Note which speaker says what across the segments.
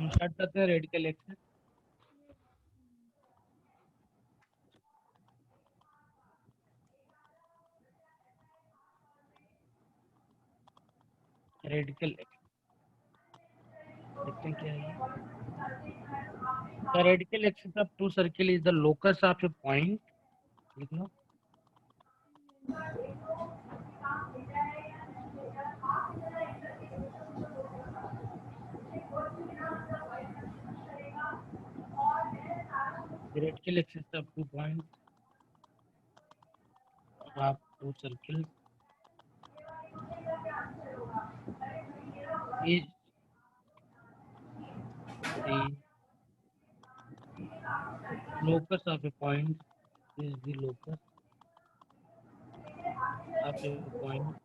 Speaker 1: हम स्टार्ट करते हैं रेडिकल एक्सिस। रेडिकल देखते हैं क्या है। The radical axis of two circle is the locus of a point. लिख लो। The radical axis of two points of two circles is the locus of a point is the locus of a point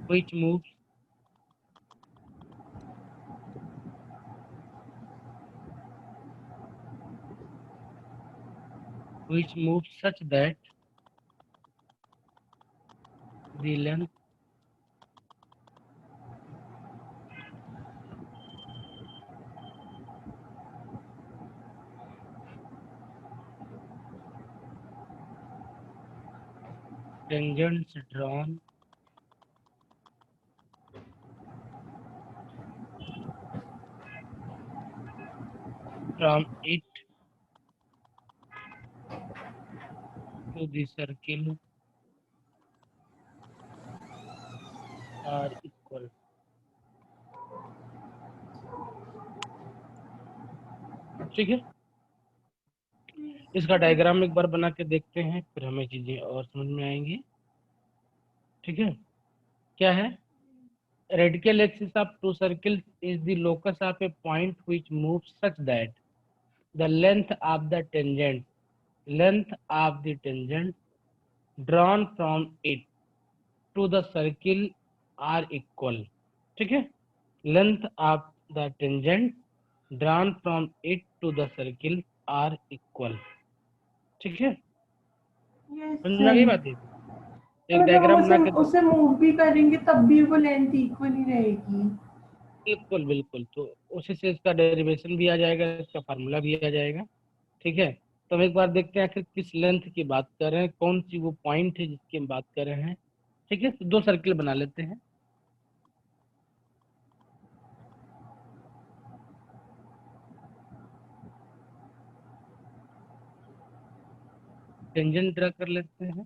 Speaker 1: which moves such that the length tangents drawn from it to the circle are equal. ठीक है, इसका diagram एक बार बना के देखते हैं, फिर हमें चीजें और समझ में आएंगी। ठीक है, क्या है? Radical axis of two circles is the locus of a point which moves such that the length of the tangent drawn from it to the circle are equal. ठीक है, length of the tangent drawn from it to the circle are equal. ठीक है, समझ गई बात है? एक diagram बना के
Speaker 2: उसे मूव भी करेंगे तब भी वो लेंथ इक्वल ही रहेगी।
Speaker 1: बिल्कुल बिल्कुल, तो उसी से इसका डेरिवेशन भी आ जाएगा, इसका फार्मूला भी आ जाएगा। ठीक है, तो हम एक बार देखते हैं आखिर किस लेंथ की बात कर रहे हैं, कौन सी वो पॉइंट है जिसकी हम बात कर रहे हैं। ठीक है, तो दो सर्किल बना लेते हैं। टेंजेंट ड्रा कर लेते हैं।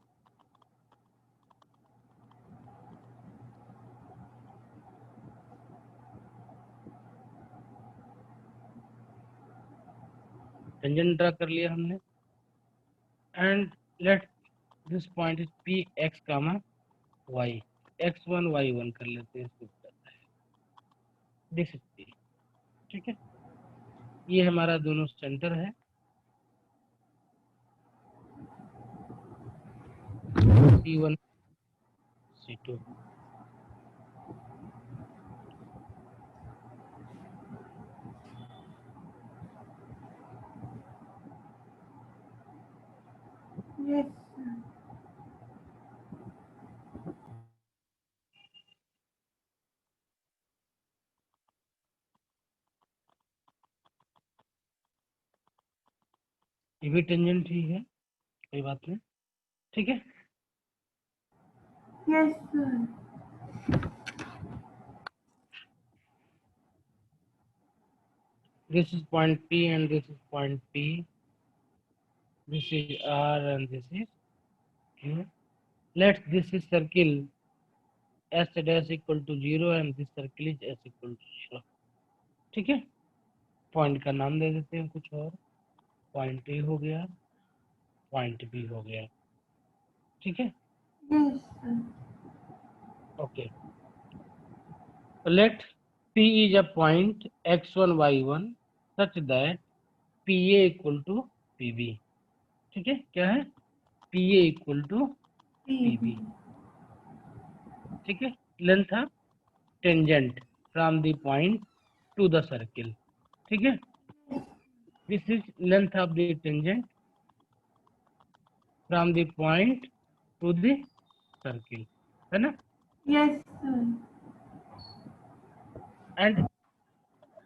Speaker 1: टेंजेंट ड्रा कर लिया हमने, and let this point is P X comma Y, x1 y1 कर लेते हैं इसको, देख सकते हैं। ठीक है, ये हमारा दोनों सेंटर है, C1 C2।
Speaker 2: Yes.
Speaker 1: ये भी टेंजेंट ही है, कोई बात नहीं। ठीक है,
Speaker 2: Yes, sir.
Speaker 1: this is point P and this is point P, this is R and this is Q. Let this is circle S dash equal to 0 and this circle is S equal to 0। ठीक है, point का नाम दे देते हैं कुछ और, point A हो गया, पॉइंट बी हो गया। ठीक है,
Speaker 2: Yes, sir.
Speaker 1: Okay. Let P is a point x1 y1 such that PA equal to PB। ठीक है, क्या है? PA equal to PB। ठीक है, length of tangent from the point two the circle. ठीक है, this is length of the tangent from the point two the circle, है ना।
Speaker 2: Yes, sir.
Speaker 1: And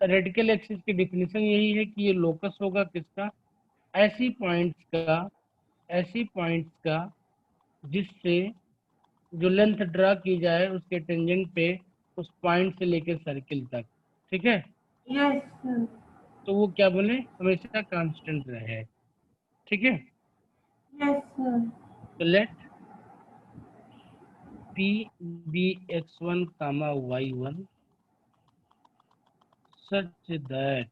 Speaker 1: radical axis की डिफिनेशन यही है कि ये लोकस होगा किसका, ऐसी पॉइंट्स का जिससे जो लेंथ ड्रा की जाए उसके टेंजेंट पे उस पॉइंट से लेकर सर्किल तक, ठीक है,
Speaker 2: Yes, sir.
Speaker 1: तो वो क्या बने, हमेशा कांस्टेंट रहे, ठीक है।
Speaker 2: Yes, sir.
Speaker 1: तो let P B x1 comma y1 such that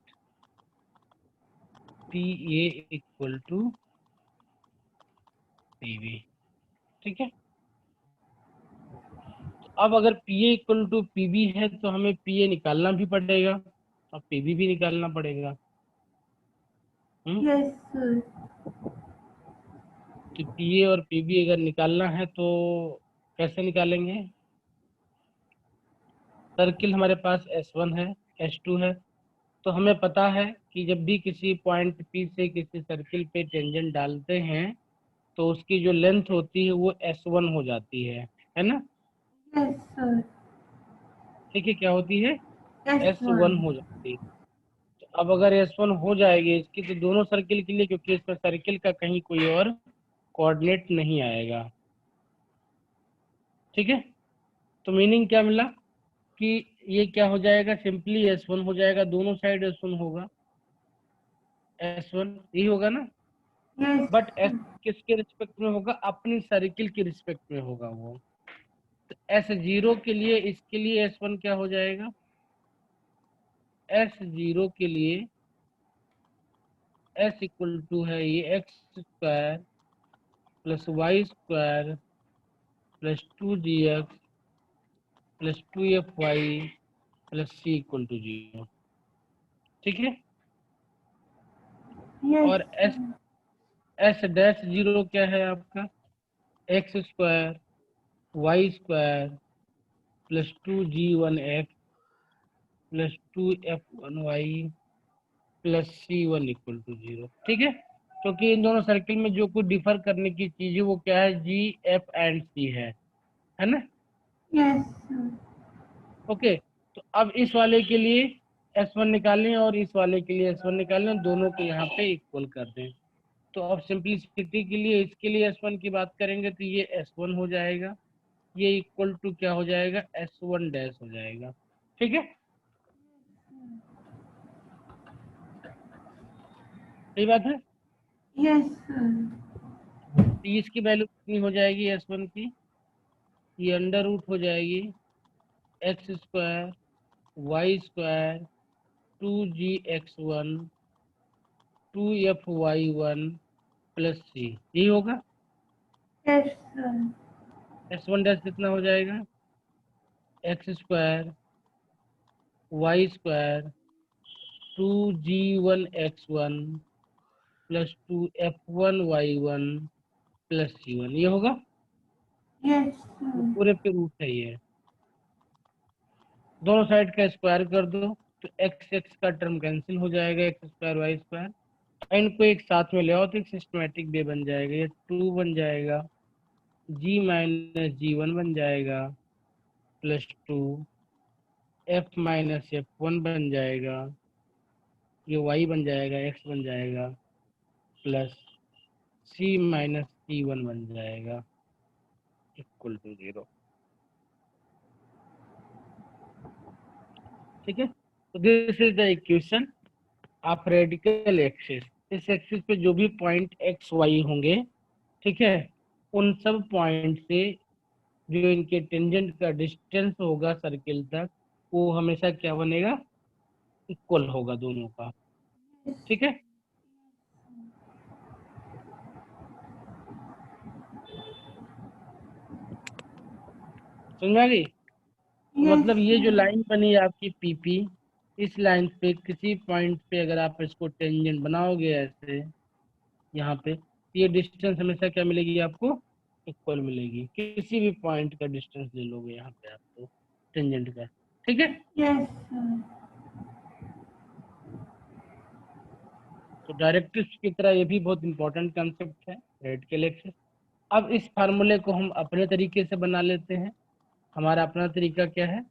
Speaker 1: P A equal to P B, ठीक है। तो अब अगर P A equal to P B है तो हमें पी ए निकालना भी पड़ेगा और पी बी भी निकालना पड़ेगा।
Speaker 2: Yes, sir.
Speaker 1: तो पी ए और पी बी अगर निकालना है तो कैसे निकालेंगे। सर्किल हमारे पास S1 है, S2 है, तो हमें पता है कि जब भी किसी पॉइंट P से किसी सर्किल पे टेंजेंट डालते हैं तो उसकी जो लेंथ होती है वो S1 हो जाती है ना।
Speaker 2: Yes, sir.
Speaker 1: ठीक है, क्या होती है, S1
Speaker 2: S1.
Speaker 1: हो जाती है। तो अब अगर S1 हो जाएगी इसकी तो दोनों सर्किल के लिए, क्योंकि इसमें सर्किल का कहीं कोई और कोऑर्डिनेट नहीं आएगा, ठीक है। तो मीनिंग क्या मिला कि ये क्या हो जाएगा, सिंपली S1 हो जाएगा, दोनों साइड S1 होगा, S1 यही होगा ना।
Speaker 2: Yes,
Speaker 1: but S
Speaker 2: sir.
Speaker 1: किसके रिस्पेक्ट में होगा, अपनी सर्किल के रिस्पेक्ट में होगा वो। तो S0 के लिए, इसके लिए S1 क्या हो जाएगा, S0 के लिए S इक्वल टू है ये x² plus y² plus 2gx plus 2fy plus c equal to 0, ठीक है।
Speaker 2: Yes,
Speaker 1: और
Speaker 2: sir.
Speaker 1: S डैश 0 क्या है आपका, x² y² plus 2g1x plus 2f1y plus C1 equal to 0, ठीक है। क्योंकि इन दोनों सर्किल में जो कुछ डिफर करने की चीज है वो क्या है, G F एंड C है ना।
Speaker 2: Yes, sir.
Speaker 1: ओके, तो अब इस वाले के लिए S1 निकालें और इस वाले के लिए S1 निकालें, दोनों को यहाँ पे इक्वल कर दें। तो अब सिंपलिसिटी के लिए इसके लिए S1 की बात करेंगे तो ये S1 हो जाएगा, ये इक्वल टू क्या हो जाएगा, S1 डैश हो जाएगा, ठीक है। सही बात है।
Speaker 2: Yes, sir.
Speaker 1: तो इसकी वैल्यू कितनी हो जाएगी S1 की, ये अंडर रूट हो जाएगी x² y² 2gx1 2fy1 plus c, यही होगा।
Speaker 2: Yes, sir.
Speaker 1: S1 डैश कितना हो जाएगा, x² y² 2g1x1 plus 2f1y1 plus c1, ये होगा।
Speaker 2: Yes,
Speaker 1: ये
Speaker 2: sir.
Speaker 1: पूरे पे रूट है ये, दोनों साइड का स्क्वायर कर दो तो एक्स एक्स का टर्म कैंसिल हो जाएगा, x² y², इनको एक साथ में ले आओ तो एक सिस्टमेटिक वे बन जाएगा, ये 2 बन जाएगा, g माइनस g1 बन जाएगा प्लस 2 f माइनस f1 बन जाएगा, ये y बन जाएगा, x बन जाएगा प्लस c माइनस c1 बन जाएगा इक्वल टू 0, ठीक है। तो this is the equation of radical axis. इस एक्सिस पे जो भी पॉइंट एक्स वाई होंगे, ठीक है, उन सब पॉइंट से जो इनके टेंजेंट का डिस्टेंस होगा सर्किल तक वो हमेशा क्या बनेगा, इक्वल होगा दोनों का, ठीक है। समझ में आ गई। तो
Speaker 2: Yes,
Speaker 1: मतलब ये जो
Speaker 2: sir.
Speaker 1: लाइन बनी है आपकी पीपी, इस लाइन पे किसी पॉइंट पे अगर आप इसको टेंजेंट बनाओगे ऐसे यहाँ पे, तो ये डिस्टेंस हमेशा क्या मिलेगी आपको, इक्वल मिलेगी, किसी भी पॉइंट का डिस्टेंस ले लोगे यहाँ पे आपको टेंजेंट का, ठीक है।
Speaker 2: Yes, sir.
Speaker 1: तो डायरेक्ट्रिक्स की तरह ये भी बहुत इंपॉर्टेंट कंसेप्ट है रेडिकल एक्सिस। अब इस फार्मूले को हम अपने तरीके से बना लेते हैं। हमारा अपना तरीका क्या है?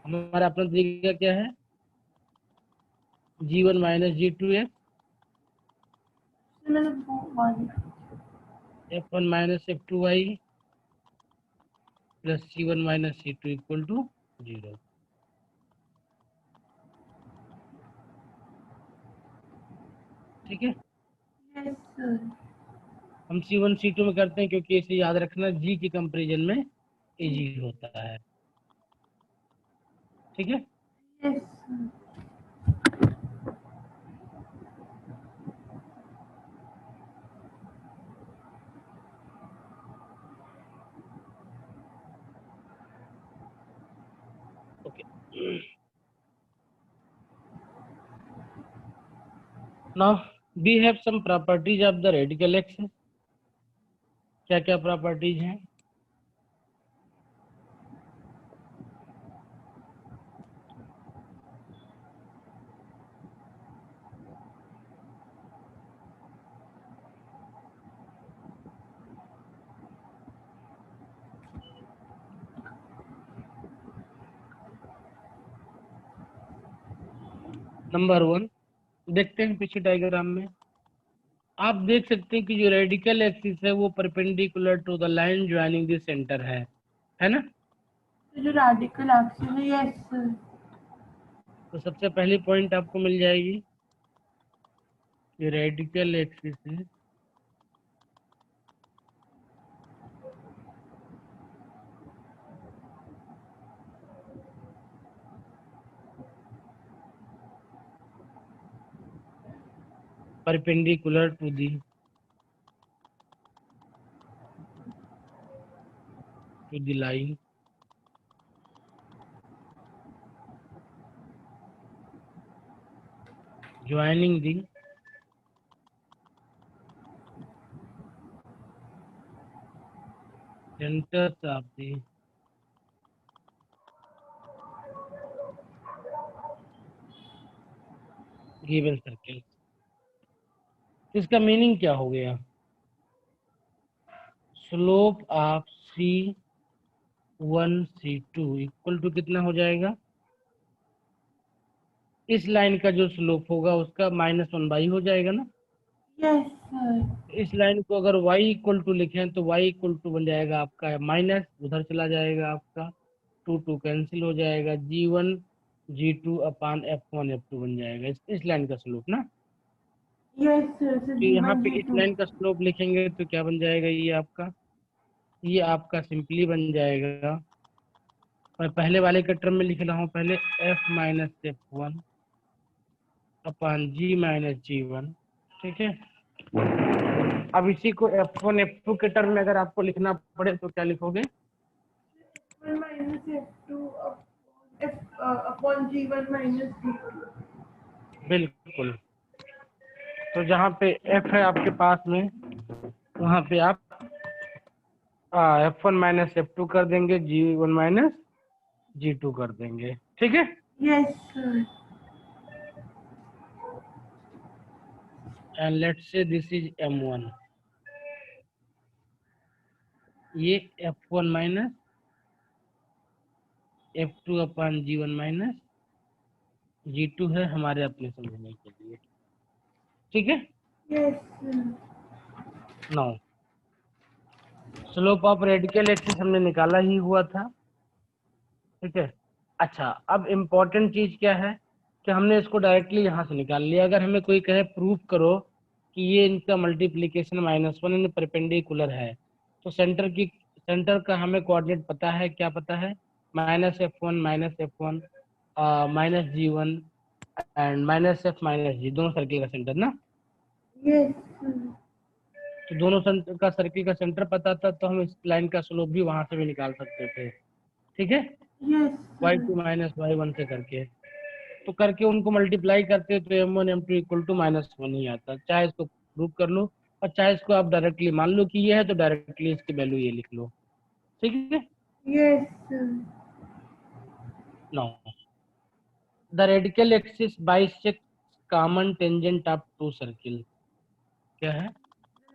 Speaker 1: हमारा अपना तरीका क्या है? G1 minus G2 F1 minus F2y plus C1 minus C2 equal to 0। ठीक है,
Speaker 2: यस सर।
Speaker 1: हम C1 C2 में करते हैं क्योंकि इसे याद रखना G के कंपैरिजन में इजी होता है। ठीक है,
Speaker 2: yes sir.
Speaker 1: Okay. Now we have some properties of the radical axis. क्या क्या प्रॉपर्टीज हैं? नंबर 1 देखते हैं पीछे डायग्राम में। आप देख सकते हैं कि जो रेडिकल एक्सिस है वो perpendicular to the line joining the centre है ना?
Speaker 2: तो जो रेडिकल एक्सिस है, यस सर।
Speaker 1: तो सबसे पहली पॉइंट आपको मिल जाएगी, जो रेडिकल एक्सिस है perpendicular to the line joining the centers of the given circle। इसका मीनिंग क्या हो गया? Slope of C1 C2 equal to कितना हो जाएगा? इस लाइन का जो स्लोप होगा उसका -1/, हो जाएगा ना?
Speaker 2: Yes sir.
Speaker 1: इस लाइन को अगर y इक्वल टू लिखें तो y इक्वल टू बन जाएगा आपका माइनस, उधर चला जाएगा आपका 2 कैंसिल हो जाएगा, G1 G2 अपान F1 F2 बन जाएगा इस लाइन का स्लोप ना।
Speaker 2: Yes sir. सर
Speaker 1: तो यहाँ
Speaker 2: G1
Speaker 1: पे इस
Speaker 2: G2।
Speaker 1: लाइन का स्लोप लिखेंगे तो क्या बन जाएगा? ये आपका सिंपली बन जाएगा, मैं पहले वाले के टर्म में लिख रहा हूँ पहले, F माइनस F1 अपान G माइनस G1। ठीक है, अब इसी को F1 F2 के टर्म में अगर आपको लिखना पड़े तो क्या लिखोगे?
Speaker 2: F1 minus F2 upon G1 minus G2।
Speaker 1: बिल्कुल। तो जहाँ पे F है आपके पास में, वहाँ पे आप F1 माइनस F2 कर देंगे, G1 माइनस G2 कर देंगे। ठीक है,
Speaker 2: yes sir.
Speaker 1: And let's say this is M1, ये F1 माइनस F2 अपान G1 माइनस G2 है हमारे अपने समझने के लिए। ठीक है,
Speaker 2: yes sir.
Speaker 1: Now slope of radical axis हमने निकाला ही हुआ था। ठीक है, अच्छा अब इम्पोर्टेंट चीज क्या है कि हमने इसको डायरेक्टली यहाँ से निकाल लिया। अगर हमें कोई कहे प्रूफ करो कि ये इनका मल्टीप्लीकेशन -1 इन परपेंडिकुलर है, तो सेंटर का हमें कोऑर्डिनेट पता है। क्या पता है? -F1 minus G1 and -F minus G, दोनों सर्किल का सेंटर ना।
Speaker 2: Yes sir.
Speaker 1: तो दोनों सर्किल का सेंटर पता था तो हम इस लाइन का स्लोप भी वहां से भी निकाल सकते थे। ठीक है,
Speaker 2: yes
Speaker 1: y2
Speaker 2: sir.
Speaker 1: Minus y1 से करके, तो करके उनको मल्टीप्लाई करते तो M1 M2 इक्वल टू -1 ही आता। चाहे इसको प्रूव कर लो और चाहे इसको आप डायरेक्टली मान लो कि ये है तो डायरेक्टली इसकी वैल्यू ये लिख लो। ठीक है,
Speaker 2: yes sir.
Speaker 1: Now the radical axis bisect common tangent of two circle. क्या है?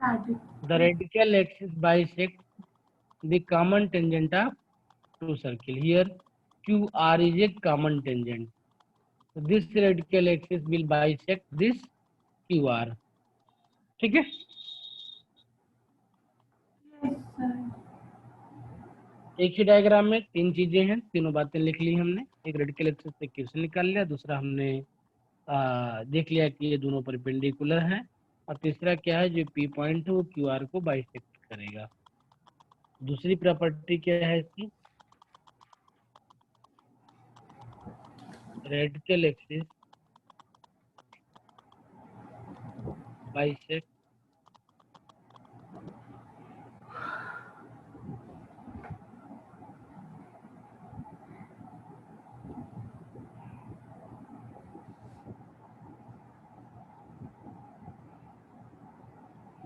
Speaker 2: radical
Speaker 1: the radical axis bisect the common tangent of two circle. Here QR is a common tangent. So this radical axis will bisect this QR. ठीक है?
Speaker 2: yes sir
Speaker 1: एक ही diagram में तीन चीजें हैं, तीनों बातें लिख ली हमने। एक रेडिकल एक्सिस से क्वेश्चन निकाल लिया, दूसरा हमने देख लिया कि ये दोनों परपेंडिकुलर हैं, और तीसरा क्या है, जो P पॉइंट है वो QR को बाइसेक्ट करेगा। दूसरी प्रॉपर्टी क्या है इसकी? Radical axis bisect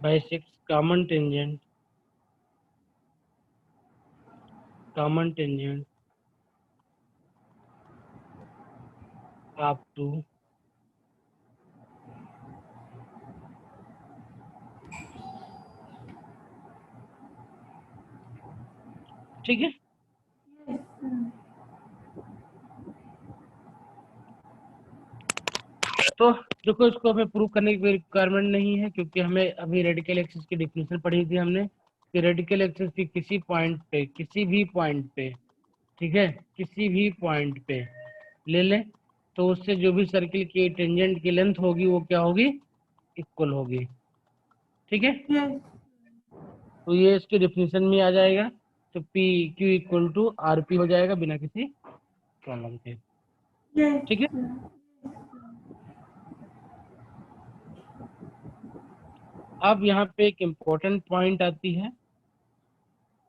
Speaker 1: bisects common tangent of two ठीक है?
Speaker 2: yes sir
Speaker 1: तो देखो, इसको हमें प्रूव करने की कोई रिक्वायरमेंट नहीं है, क्योंकि हमें अभी रेडिकल एक्सिस की डेफिनेशन पढ़ी थी हमने कि रेडिकल एक्सिस की किसी पॉइंट पे, किसी भी पॉइंट पे, ठीक है, किसी भी पॉइंट पे ले लें तो उससे जो भी सर्किल की टेंजेंट की लेंथ होगी वो क्या होगी? इक्वल होगी। ठीक है?
Speaker 2: yes
Speaker 1: तो ये इसके डेफिनेशन में आ जाएगा। तो P Q equal to R P हो जाएगा बिना किसी प्रॉब्लम के।
Speaker 2: yes
Speaker 1: ठीक है?
Speaker 2: sir
Speaker 1: अब यहाँ पे एक इम्पोर्टेंट पॉइंट आती है।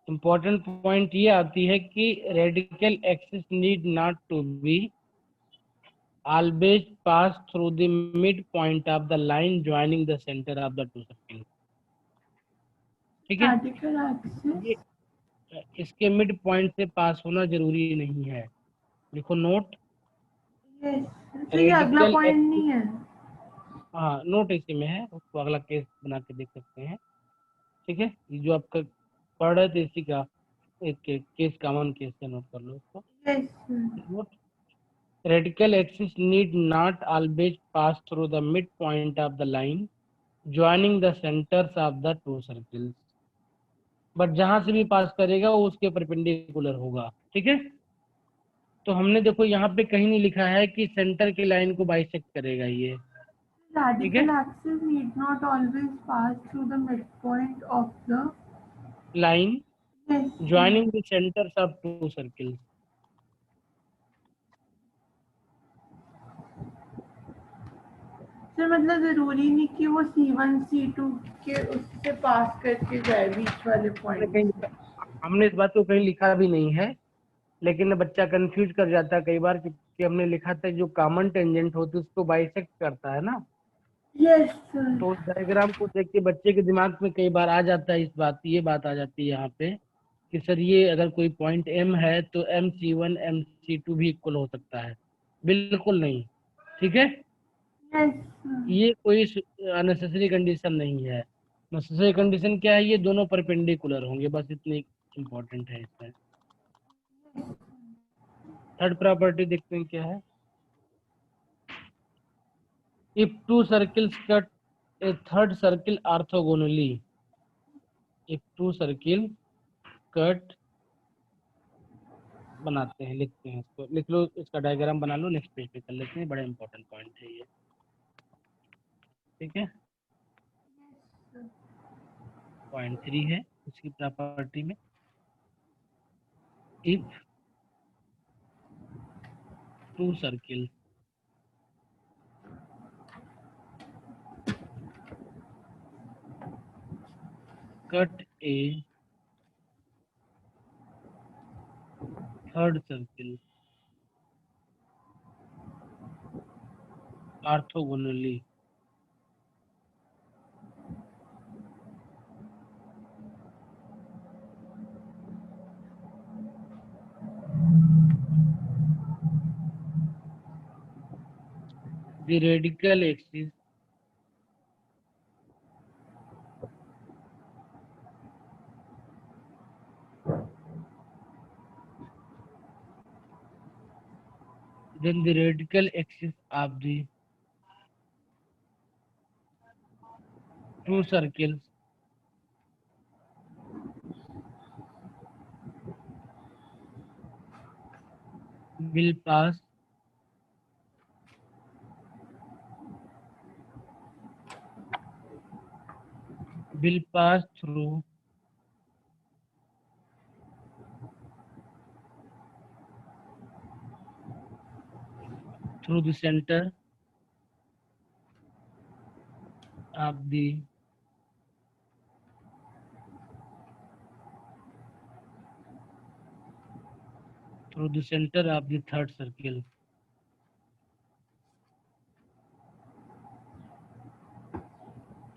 Speaker 1: इम्पोर्टेंट पॉइंट ये आती है कि radical axis need not to be always pass through the midpoint of the line joining the center of the two circle. ठीक है?
Speaker 2: radical axis
Speaker 1: ये इसके मिड पॉइंट से पास होना जरूरी नहीं है। देखो नोट,
Speaker 2: yes sir तो ये अगला
Speaker 1: रेडिकल
Speaker 2: पॉइंट
Speaker 1: एक्सिस,
Speaker 2: नहीं है
Speaker 1: हाँ नोट इसी में है, उसको अगला केस बना के देख सकते हैं। ठीक है? ये जो आपका पढ़ रहे थे इसी का एक केस, कॉमन केस से नोट कर लो उसको।
Speaker 2: yes sir
Speaker 1: note, radical axis need not always pass through the midpoint of the line joining the centers of the two circles, but जहां से भी पास करेगा वो उसके परपेंडिकुलर होगा। ठीक है? तो हमने देखो यहाँ पे कहीं नहीं लिखा है कि सेंटर की लाइन को बाइसेक्ट करेगा ये। ठीक है?
Speaker 2: radical axis need not always pass through the midpoint of the
Speaker 1: line
Speaker 2: yes
Speaker 1: joining the centres of to circles.
Speaker 2: Sir मतलब जरूरी नहीं कि वो C1 C2 के उससे पास करके जाए बीच वाले पॉइंट
Speaker 1: हमने इस बात को कहीं लिखा भी नहीं है, लेकिन बच्चा कंफ्यूज कर जाता है कई बार, क्योंकि हमने लिखा था जो कॉमन टेंजेंट होती है उसको बाइसेक्ट करता है ना।
Speaker 2: यस सर
Speaker 1: तो उस डायग्राम को देख के बच्चे के दिमाग में कई बार आ जाता है ये बात आ जाती है यहाँ पे कि सर ये अगर कोई पॉइंट M है तो MC1 MC2 भी इक्वल हो सकता है। बिल्कुल नहीं। ठीक है?
Speaker 2: यस सर
Speaker 1: ये कोई अननेसेसरी कंडीशन नहीं है। नेसेसरी कंडीशन क्या है? ये दोनों परपेंडिकुलर होंगे, बस इतनी इम्पोर्टेंट है इसमें। थर्ड प्रॉपर्टी देखते हैं क्या है। If two circles cut a third circle orthogonally, if two circle cut, बनाते हैं, लिखते हैं इसको, लिख लो, इसका डायग्राम बना लो, नेक्स्ट पेज पे कर लेते हैं, बड़ा इंपॉर्टेंट पॉइंट है ये। ठीक है? पॉइंट 3 है इसकी प्रॉपर्टी में। If two circle cut a third circle orthogonally, the radical axis then the radical axis of the two circles will pass through the center of the third circle.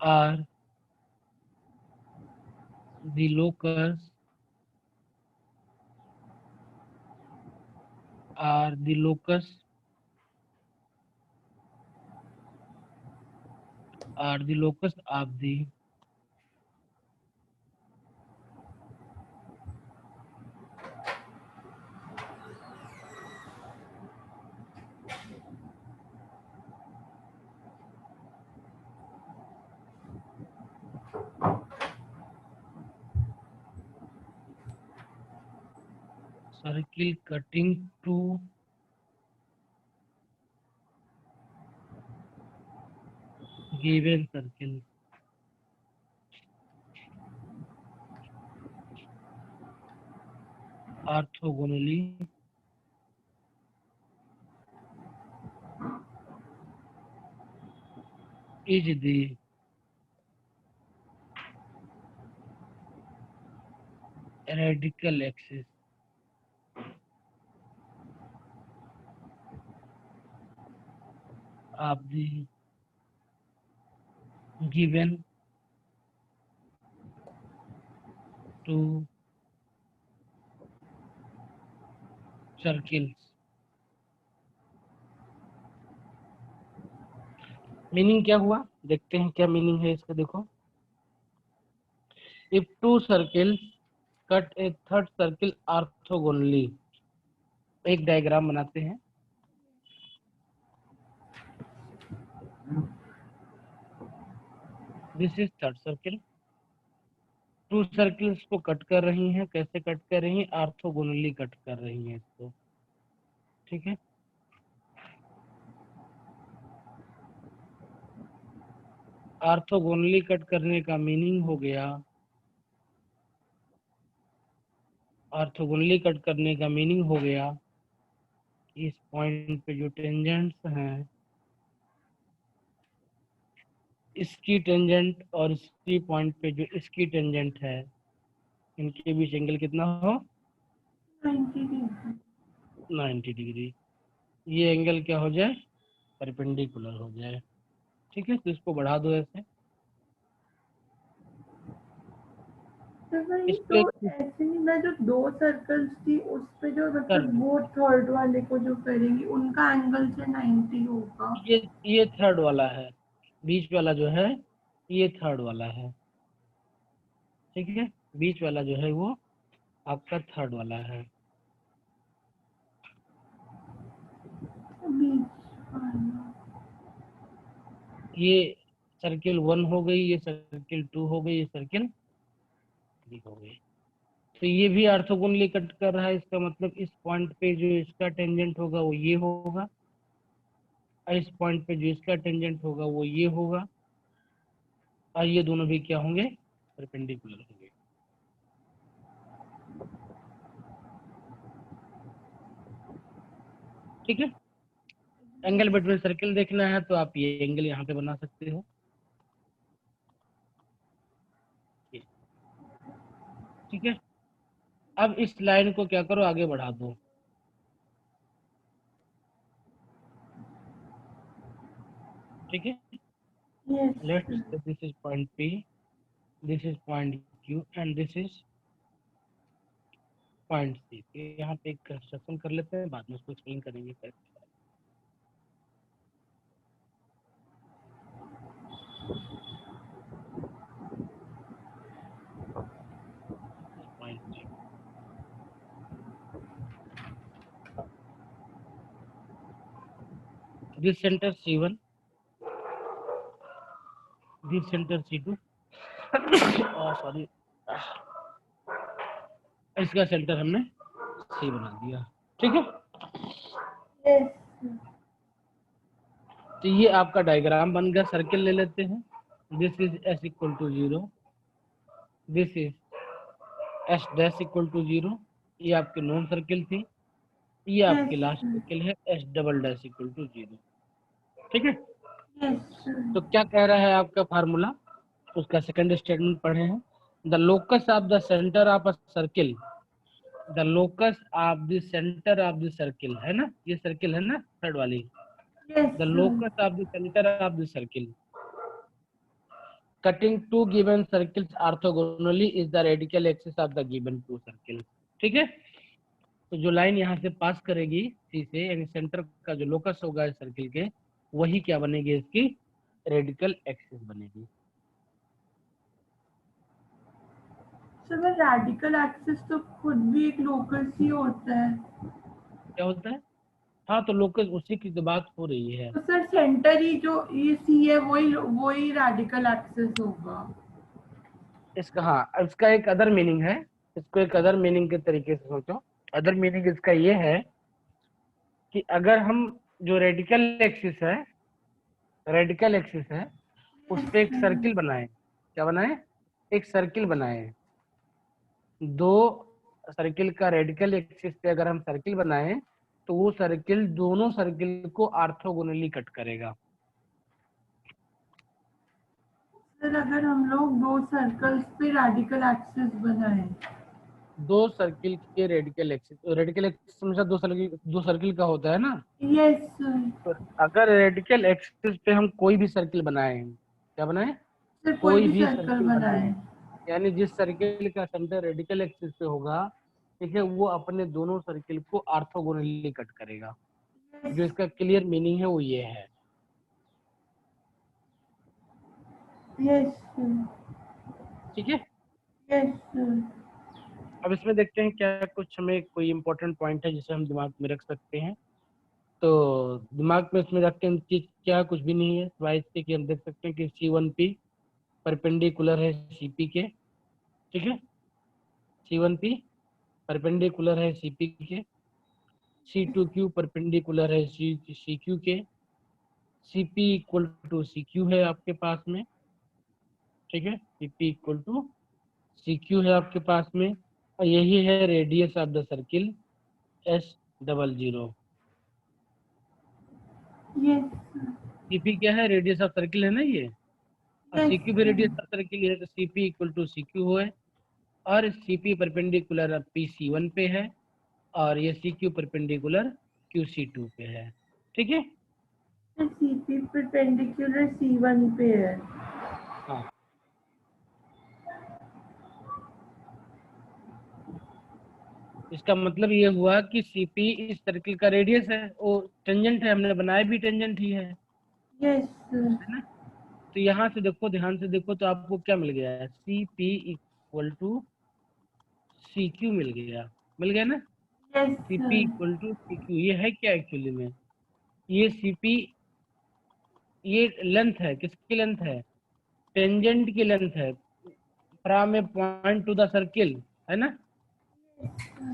Speaker 1: Are the locus of the circle cutting to given circle. Orthogonally is the radical axis of the given two circles. Meaning क्या हुआ, देखते हैं क्या meaning है इसका। देखो, if two circle cut a third circle orthogonally, एक diagram बनाते हैं। This is third circle, two circles को कट कर रही हैं। कैसे कट कर रही हैं? ऑर्थोगोनली कट कर रही हैं इसको, ठीक है। ऑर्थोगोनली कट करने का मीनिंग हो गया, ऑर्थोगोनली कट करने का मीनिंग हो गया इस पॉइंट पे जो टेंजेंट्स हैं, इसकी टेंजेंट और इसकी पॉइंट पे जो इसकी टेंजेंट है, इनके बीच एंगल कितना हो? 90 डिग्री। ये एंगल क्या हो जाए? परपेंडिकुलर हो जाए, ठीक है। तो इसको बढ़ा दो ऐसे। इस पे
Speaker 2: तो ऐसे नहीं, मैं जो दो सर्कल्स थी उस पे जो
Speaker 1: कर
Speaker 2: मतलब वो थर्ड वाले को जो करेंगी उनका एंगल से 90 होगा।
Speaker 1: ये थर्ड वाला है, बीच वाला जो है ये थर्ड वाला है, ठीक है। बीच वाला जो है वो आपका थर्ड वाला है।
Speaker 2: बीच वाला
Speaker 1: ये सर्किल 1 हो गई, ये सर्किल 2 हो गई, ये सर्किल 3 हो गई। तो ये भी ऑर्थोगोनली कट कर रहा है। इसका मतलब इस पॉइंट पे जो इसका टेंजेंट होगा वो ये होगा, और इस पॉइंट पे जो इसका टेंजेंट होगा वो ये होगा, और ये दोनों भी क्या होंगे? परपेंडिकुलर होंगे, ठीक है। एंगल बिटवीन सर्किल देखना है तो आप ये एंगल यहाँ पे बना सकते हो, ठीक है। अब इस लाइन को क्या करो, आगे बढ़ा दो, ठीक है। Let's say this is point P, this is point Q and this is point C। यहाँ पे एक कंस्ट्रक्शन कर लेते हैं, बाद में उसको एक्सप्लेन करेंगे कैसे। this center C1, this center C2 sorry, इसका सेंटर हमने C बना दिया, ठीक है।
Speaker 2: Yes.
Speaker 1: तो ये आपका डायग्राम बन गया। सर्किल ले लेते हैं। This is S equal to 0, this is S dash equal to 0। ये आपकी नॉन सर्किल थी, ये आपकी
Speaker 2: Yes.
Speaker 1: लास्ट सर्किल है S double dash equal to 0, ठीक है।
Speaker 2: Yes.
Speaker 1: तो क्या कह रहा है आपका फार्मूला, उसका सेकंड स्टेटमेंट पढ़े हैं। The locus of the centre of a circle, the locus of the centre of the circle, है ना, ये सर्किल है ना थर्ड वाली।
Speaker 2: Yes.
Speaker 1: The locus of the centre of the circle cutting two given circles orthogonally is the radical axis of the given two circle, ठीक है। तो जो लाइन यहाँ से पास करेगी सी से, यानी सेंटर का जो लोकस होगा इस सर्किल के, वही क्या बनेगी, इसकी रेडिकल एक्सिस बनेगी।
Speaker 2: सर रेडिकल एक्सिस तो खुद भी एक लोकस ही होता है।
Speaker 1: क्या होता है? हाँ, तो लोकस उसी की तो बात हो रही है।
Speaker 2: तो सर सेंटर ही जो ये सी है वही रेडिकल एक्सिस होगा।
Speaker 1: इसका, हाँ, इसका एक अदर मीनिंग है, इसको एक अदर मीनिंग के तरीके से सोचो। अदर मीनिंग इसका ये है कि अगर हम जो रेडिकल एक्सिस है, रेडिकल एक्सिस है, उस पे एक सर्किल बनाए, क्या बनाए, एक सर्किल बनाए। दो सर्किल का रेडिकल एक्सिस पे अगर हम सर्किल बनाए तो वो सर्किल दोनों सर्किल को ऑर्थोगोनली कट करेगा।
Speaker 2: सर अगर हम लोग दो सर्कल्स पे रेडिकल एक्सिस बनाए,
Speaker 1: दो सर्किल के रेडिकल एक्सिस हमेशा दो सर्किल का होता है ना।
Speaker 2: Yes sir.
Speaker 1: तो अगर रेडिकल एक्सिस पे हम कोई भी सर्किल बनाए, क्या बनाए,
Speaker 2: सर कोई
Speaker 1: कोई
Speaker 2: भी
Speaker 1: भी
Speaker 2: सर्कल
Speaker 1: सर्किल बनाए,
Speaker 2: बनाए,
Speaker 1: यानी जिस सर्किल का सेंटर रेडिकल एक्सिस पे होगा, ठीक है, वो अपने दोनों सर्किल को ऑर्थोगोनली कट करेगा। जो इसका क्लियर मीनिंग है वो ये है।
Speaker 2: Yes sir.
Speaker 1: ठीक है।
Speaker 2: Yes sir.
Speaker 1: अब इसमें देखते हैं क्या कुछ हमें कोई इंपॉर्टेंट पॉइंट है जिसे हम दिमाग में रख सकते हैं। तो दिमाग में इसमें रखते हैं कि क्या कुछ भी नहीं है, वाइस कि हम देख सकते हैं कि C1P परपेंडिकुलर है CP के, ठीक है। C1P परपेंडिकुलर है CP के, C2Q परपेंडिकुलर है CQ के, CP इक्वल टू CQ है आपके पास में, ठीक है। CP इक्वल टू CQ है आपके पास में, और यही है radius of the circle S00।
Speaker 2: Yes
Speaker 1: CP क्या है, रेडियस ऑफ सर्किल है ना ये, और
Speaker 2: यस
Speaker 1: CQ भी रेडियस ऑफ सर्किल है, तो CP इक्वल टू CQ है, और CP परपेंडिकुलर PC1 पे है, और ये CQ परपेंडिकुलर QC2 पे है, ठीक है।
Speaker 2: सर सीपी परपेंडिकुलर C1 पे है।
Speaker 1: हाँ, इसका मतलब ये हुआ कि CP इस सर्किल का रेडियस है, वो टेंजेंट है, हमने बनाया भी टेंजेंट ही है
Speaker 2: यस सर।
Speaker 1: ना। तो यहाँ से देखो, ध्यान से देखो, तो आपको क्या मिल गया है, CP इक्वल टू CQ मिल गया ना।
Speaker 2: Yes
Speaker 1: CP
Speaker 2: sir.
Speaker 1: Equal to CQ, ये है क्या एक्चुअली में, ये CP, ये लेंथ है, किसकी लेंथ है, टेंजेंट की लेंथ है, from A point two the circle, है ना।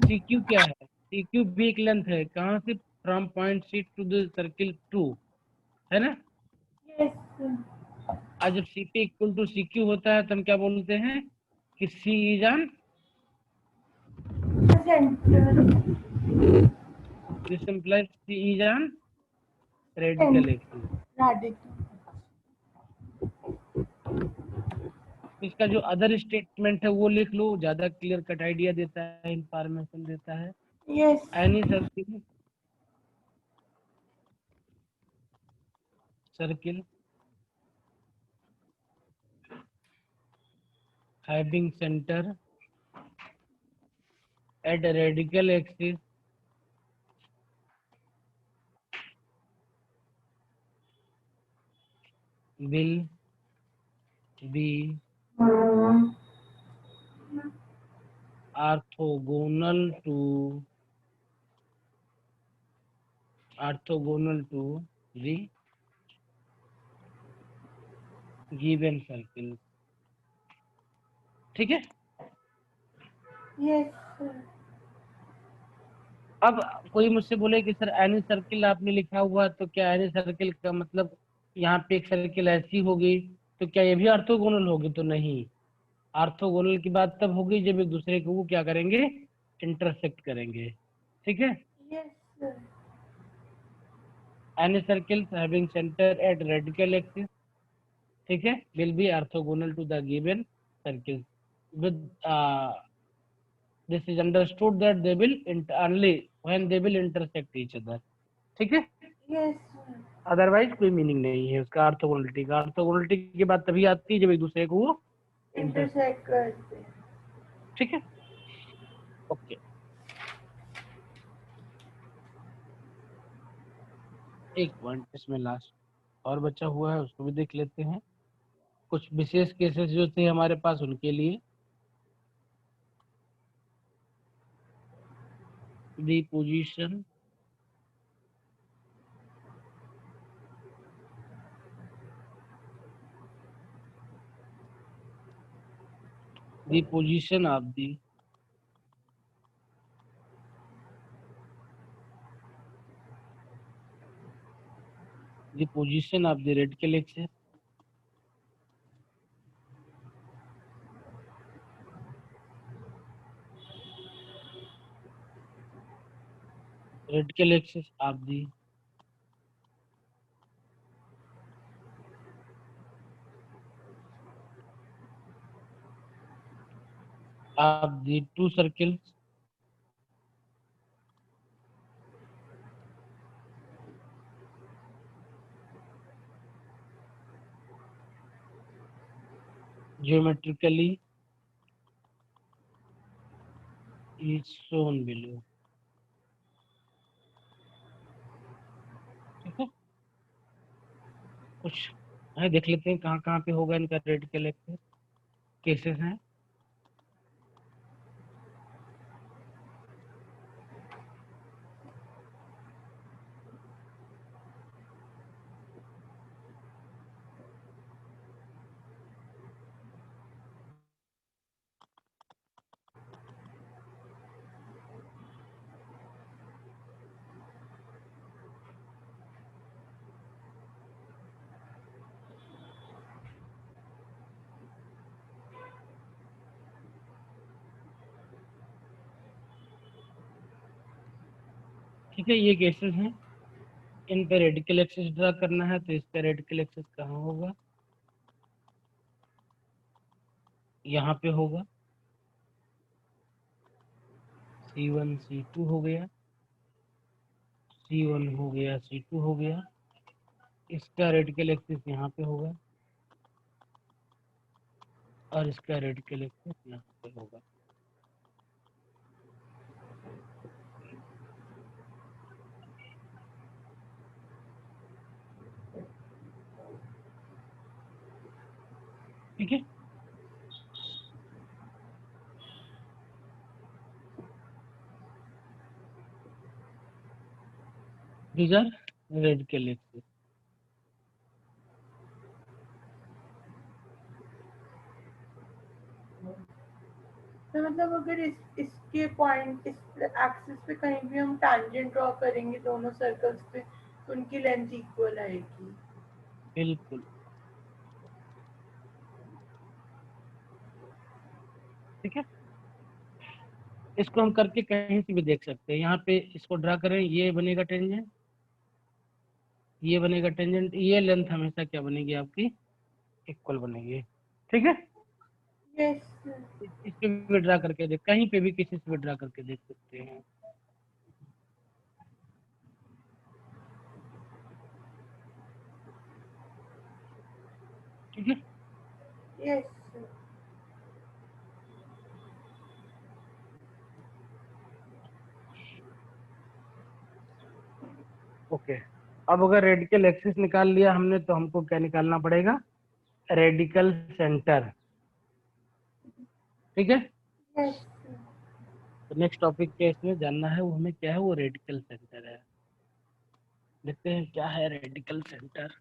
Speaker 1: CQ क्या है, CQ भी एक लेंथ है, कहाँ से, from point C to the circle 2, है ना।
Speaker 2: Yes sir.
Speaker 1: आज जब CP इक्वल टू CQ होता है तो हम क्या बोलते हैं कि C is on,
Speaker 2: centre.
Speaker 1: This implies C is on radical axis.
Speaker 2: Radical.
Speaker 1: इसका जो अदर स्टेटमेंट है वो लिख लो, ज्यादा क्लियर कट आइडिया देता है, इंफॉर्मेशन देता है।
Speaker 2: Yes.
Speaker 1: Any circle having center at a radical axis will be orthogonal to the given circle। ठीक है।
Speaker 2: Yes, sir.
Speaker 1: अब कोई मुझसे बोले कि सर एनी सर्किल आपने लिखा हुआ, तो क्या एनी सर्किल का मतलब यहाँ पे एक सर्किल ऐसी होगी तो क्या ये भी ऑर्थोगोनल होगी? तो नहीं, ऑर्थोगोनल की बात तब होगी जब एक दूसरे को वो क्या करेंगे, इंटरसेक्ट करेंगे। ठीक है।
Speaker 2: Yes, sir.
Speaker 1: Any circles having centre at radical axis, ठीक है, will be orthogonal to the given circle with this is understood that they will only when they will intersect each other। ठीक है।
Speaker 2: Yes, sir.
Speaker 1: Otherwise कोई meaning नहीं है उसका orthogonality का। Orthogonality की बात तभी आती है जब एक दूसरे को वो
Speaker 2: Intersect करते हैं।
Speaker 1: ठीक है। ओके, एक पॉइंट इसमें लास्ट और बचा हुआ है, उसको भी देख लेते हैं। कुछ विशेष केसेस जो थे हमारे पास उनके लिए, the position of the position of the radical axis of the two circles geometrically is shown below। ठीक है। कुछ है, देख लेते हैं कहाँ कहाँ पे होगा इनका रेडिकल एक्सिस, केसेस हैं। ठीक है, ये केसेस हैं। इन पे रेडिकल एक्सिस ड्रा करना है, तो इसका रेडिकल एक्सिस कहाँ होगा, यहाँ पे होगा। C1 C2 हो गया, C1 हो गया, C2 हो गया। इसका रेडिकल एक्सिस यहाँ पे होगा और इसका रेडिकल एक्सिस यहाँ पे होगा। ठीक है। These are radical axis।
Speaker 2: तो मतलब अगर इसके पॉइंट इस एक्सिस पे कहीं भी हम टैंजेंट ड्रॉ करेंगे दोनों सर्कल्स पे तो उनकी लेंथ इक्वल आएगी।
Speaker 1: बिल्कुल। ठीक है, इसको हम करके कहीं से भी देख सकते हैं। यहाँ पे इसको ड्रा करें, ये बनेगा टेंजेंट, ये बनेगा टेंजेंट, ये लेंथ हमेशा क्या बनेगी आपकी, इक्वल बनेगी। ठीक है।
Speaker 2: यस,
Speaker 1: इस पे भी ड्रा करके देख, कहीं पे भी किसी से भी ड्रा करके देख सकते हैं। ठीक है।
Speaker 2: यस।
Speaker 1: ओके, अब अगर रेडिकल एक्सिस निकाल लिया हमने, तो हमको क्या निकालना पड़ेगा, रेडिकल सेंटर। ठीक है।
Speaker 2: यस।
Speaker 1: तो नेक्स्ट टॉपिक क्या इसमें जानना है, वो हमें क्या है, वो रेडिकल सेंटर है। देखते हैं क्या है रेडिकल सेंटर।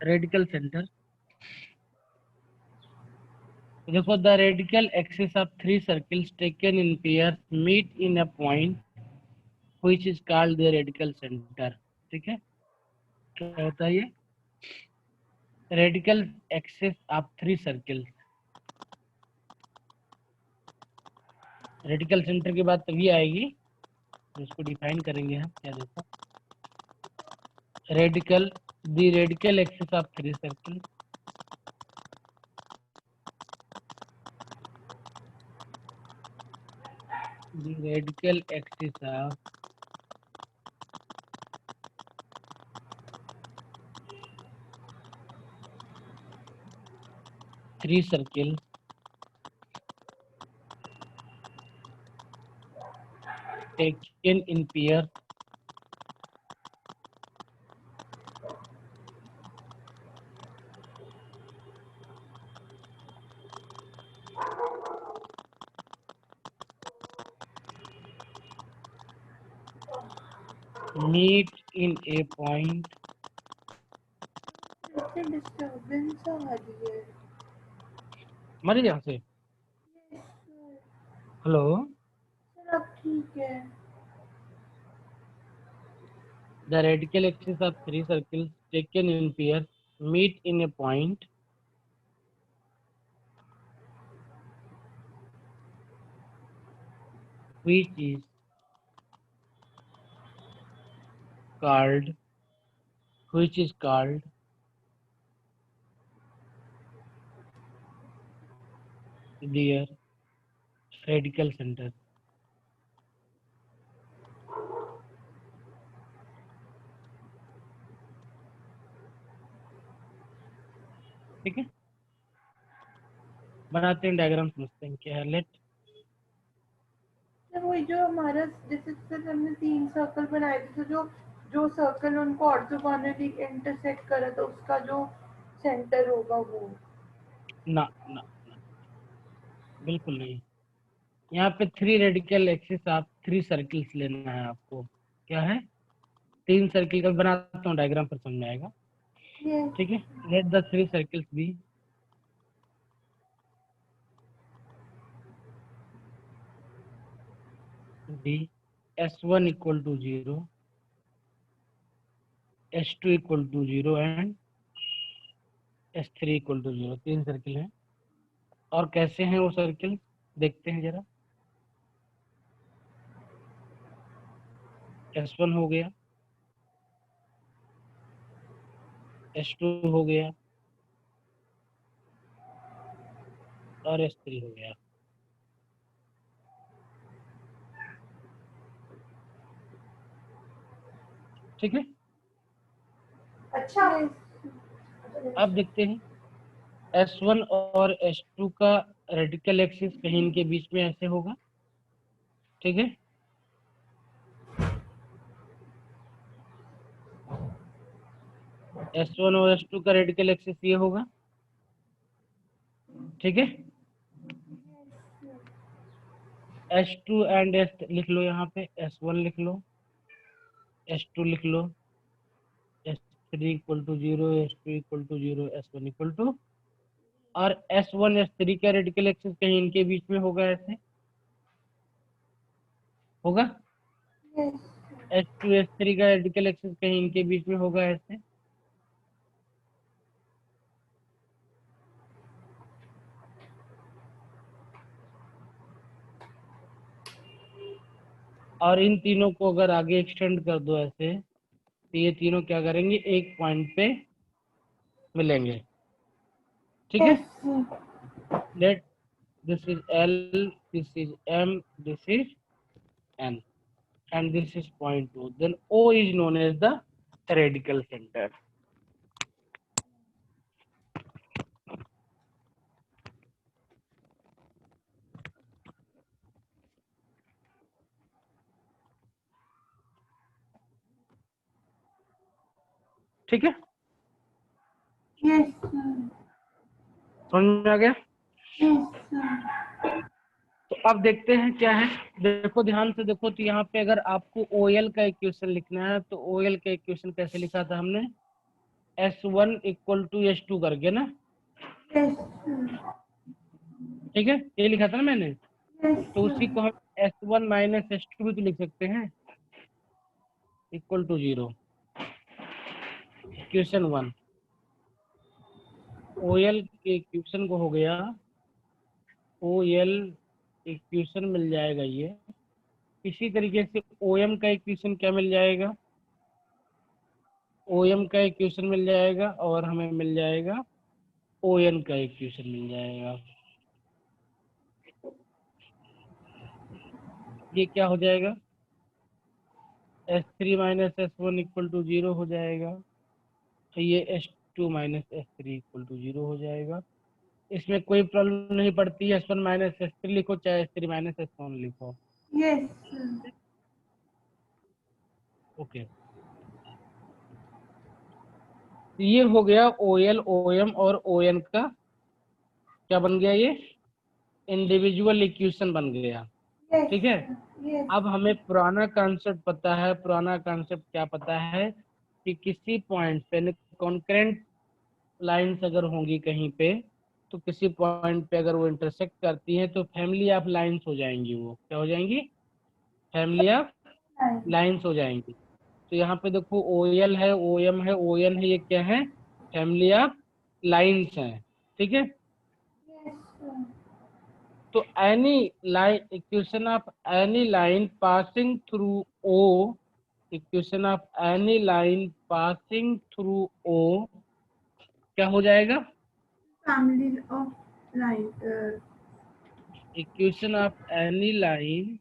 Speaker 1: रेडिकल सेंटर देखो, the radical axis of three circles taken in pairs meet in a point which is called the radical centre. ठीक है, क्या होता है ये? Radical axis of three circles. Radical centre की बात तभी आएगी, इसको डिफाइन करेंगे हम। क्या देखो, radical, the radical axis of three circle, the radical axis of three circle taken in pair meet in a point
Speaker 2: इससे डिस्टर्बेंस आ रही है।
Speaker 1: मर यहाँ से।
Speaker 2: Yes, sir.
Speaker 1: हेलो,
Speaker 2: सर अब ठीक है।
Speaker 1: the radical axis of three circles taken in pair meet in a point which is called their radical center। ठीक है, बनाते हैं डायग्राम, समझते हैं क्या है। लेट,
Speaker 2: सर वही जो हमारा, जैसे सर हमने 3 सर्कल बनाए थे, तो जो जो सर्कल उनको ऑर्थोगोनली इंटरसेक्ट करा था उसका जो सेंटर होगा वो।
Speaker 1: ना ना ना, बिल्कुल नहीं। यहाँ पे थ्री रेडिकल एक्सिस आप थ्री सर्कल्स लेना है आपको। क्या है? तीन सर्किल का बनाता हूँ डायग्राम, पर समझ में आएगा।
Speaker 2: ये
Speaker 1: ठीक है, let the three circles be the S1 equal to 0, S2 equal to 0 and S3 equal to 0। तीन सर्किल हैं। और कैसे हैं वो सर्किल, देखते हैं जरा। S1 हो गया, S2 हो गया और S3 हो गया। ठीक है,
Speaker 2: अच्छा।
Speaker 1: अब देखते हैं S1 और S2 का रेडिकल एक्सिस कहीं इनके बीच में ऐसे होगा। ठीक है, S1 और S2 का रेडिकल एक्सिस ये होगा। ठीक है, S2 एंड S लिख लो, यहाँ पे S1 लिख लो, S2 लिख लो, S3 equal to 0, S2 equal to 0, S1 equal to, और S1 S3 का रेडिकल एक्सिस कहीं इनके बीच में होगा, ऐसे होगा। S2 S3 का रेडिकल एक्सिस कहीं इनके बीच में होगा, ऐसे। और इन तीनों को अगर आगे एक्सटेंड कर दो ऐसे, तो ये तीनों क्या करेंगे, एक पॉइंट पे मिलेंगे। ठीक है, let this is L, this is M, this is N, and this is point 2, then O is known as the radical center। ठीक है,
Speaker 2: यस।
Speaker 1: समझ में आ गया?
Speaker 2: Yes sir.
Speaker 1: तो अब देखते हैं क्या है। देखो ध्यान से देखो, तो यहाँ पे अगर आपको ओएल का इक्वेशन लिखना है तो ओएल का इक्वेशन कैसे लिखा था हमने? S1 इक्वल टू S2 करके ना,
Speaker 2: यस सर।
Speaker 1: ठीक है, ये लिखा था ना मैंने।
Speaker 2: यस
Speaker 1: तो उसी
Speaker 2: सर।
Speaker 1: को हम S1 माइनस S2 भी तो लिख सकते हैं, इक्वल टू 0। इक्वेशन 1 ओएल के इक्वेशन को हो गया, ओएल इक्वेशन मिल जाएगा ये। इसी तरीके से ओएम का इक्वेशन क्या मिल जाएगा? ओएम का इक्वेशन मिल जाएगा और हमें मिल जाएगा ओएन का इक्वेशन मिल जाएगा। ये क्या हो जाएगा? S3 minus S1 equal to 0 हो जाएगा। तो ये S2 minus S3 equal to 0 हो जाएगा। इसमें कोई प्रॉब्लम नहीं पड़ती है, S1 माइनस S3 लिखो चाहे S3 माइनस S1 लिखो।
Speaker 2: Yes sir.
Speaker 1: ओके, ये हो गया OL OM और ON का क्या बन गया? ये इंडिविजुअल इक्वेशन बन गया।
Speaker 2: यस
Speaker 1: ठीक है,
Speaker 2: सर। यस।
Speaker 1: अब हमें पुराना कॉन्सेप्ट पता है। पुराना कॉन्सेप्ट क्या पता है कि किसी पॉइंट पे कॉन्करेंट लाइंस अगर होंगी कहीं पे, तो किसी पॉइंट पे अगर वो इंटरसेक्ट करती हैं तो फैमिली ऑफ लाइंस हो जाएंगी। वो क्या हो जाएंगी? फैमिली ऑफ लाइंस हो जाएंगी। तो यहाँ पे देखो OL है, OM है, ON है, ये क्या है? फैमिली ऑफ लाइंस हैं। ठीक है,
Speaker 2: यस सर।
Speaker 1: तो any line, equation of any line passing through O, equation of any line passing through O क्या हो जाएगा?
Speaker 2: Family of line.
Speaker 1: Equation of any line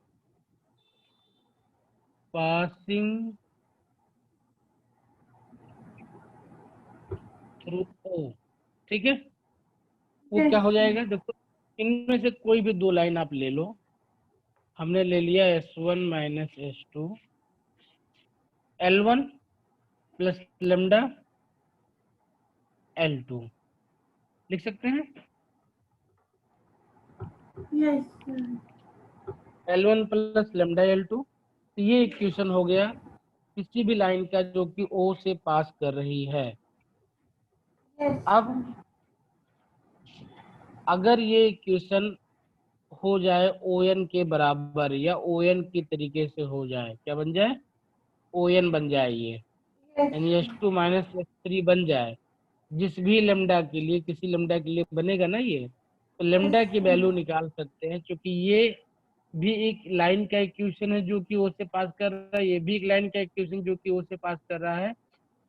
Speaker 1: passing through O, ठीक है, वो
Speaker 2: यस
Speaker 1: क्या हो
Speaker 2: सर।
Speaker 1: जाएगा? देखो इनमें से कोई भी दो लाइन आप ले लो। हमने ले लिया S1 minus S2, L1 plus lambda L2 लिख सकते हैं।
Speaker 2: Yes sir.
Speaker 1: L1 plus lambda L2, तो ये इक्वेशन हो गया किसी भी लाइन का जो कि O से पास कर रही है।
Speaker 2: यस
Speaker 1: अब
Speaker 2: सर।
Speaker 1: अगर ये इक्वेशन हो जाए ON के बराबर या ON की तरीके से हो जाए, क्या बन जाए? ON बन जाए ये,
Speaker 2: यस
Speaker 1: यानी S2 माइनस S3 बन जाए। जिस भी लेमडा के लिए, किसी लेमडा के लिए बनेगा ना ये, तो लेमडा की
Speaker 2: सर।
Speaker 1: वैल्यू निकाल सकते हैं, क्योंकि ये भी एक लाइन का इक्वेशन है जो कि O से पास कर रहा है, ये भी एक लाइन का इक्वेशन जो कि O से पास कर रहा है।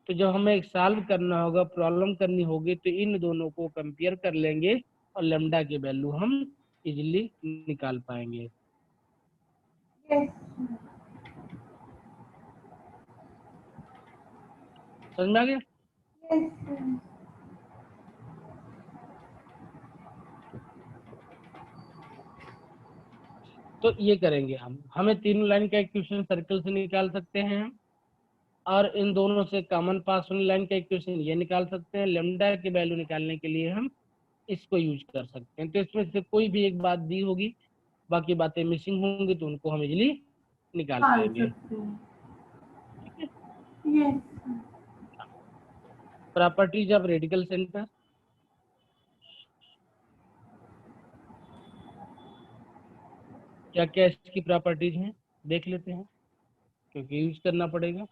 Speaker 1: तो जब हमें एक सॉल्व करना होगा, प्रॉब्लम करनी होगी, तो इन दोनों को कंपेयर कर लेंगे और लेमडा की वैल्यू हम इजीली निकाल पाएंगे।
Speaker 2: यस
Speaker 1: समझ में आ गया?
Speaker 2: सर।
Speaker 1: तो ये करेंगे हम, हमें तीनों लाइन का इक्वेशन सर्कल से निकाल सकते हैं हम, और इन दोनों से कॉमन पास होने लाइन का इक्वेशन ये निकाल सकते हैं। लेमडा की वैल्यू निकालने के लिए हम इसको यूज कर सकते हैं। तो इसमें से कोई भी एक बात दी होगी, बाकी बातें मिसिंग होंगी, तो उनको हम इजीली निकाल
Speaker 2: निकाल
Speaker 1: पाएंगे।
Speaker 2: सकते हैं।
Speaker 1: ठीक है,
Speaker 2: yes sir.
Speaker 1: Properties of radical centre, क्या क्या इसकी प्रॉपर्टीज हैं देख लेते हैं, क्योंकि यूज करना पड़ेगा।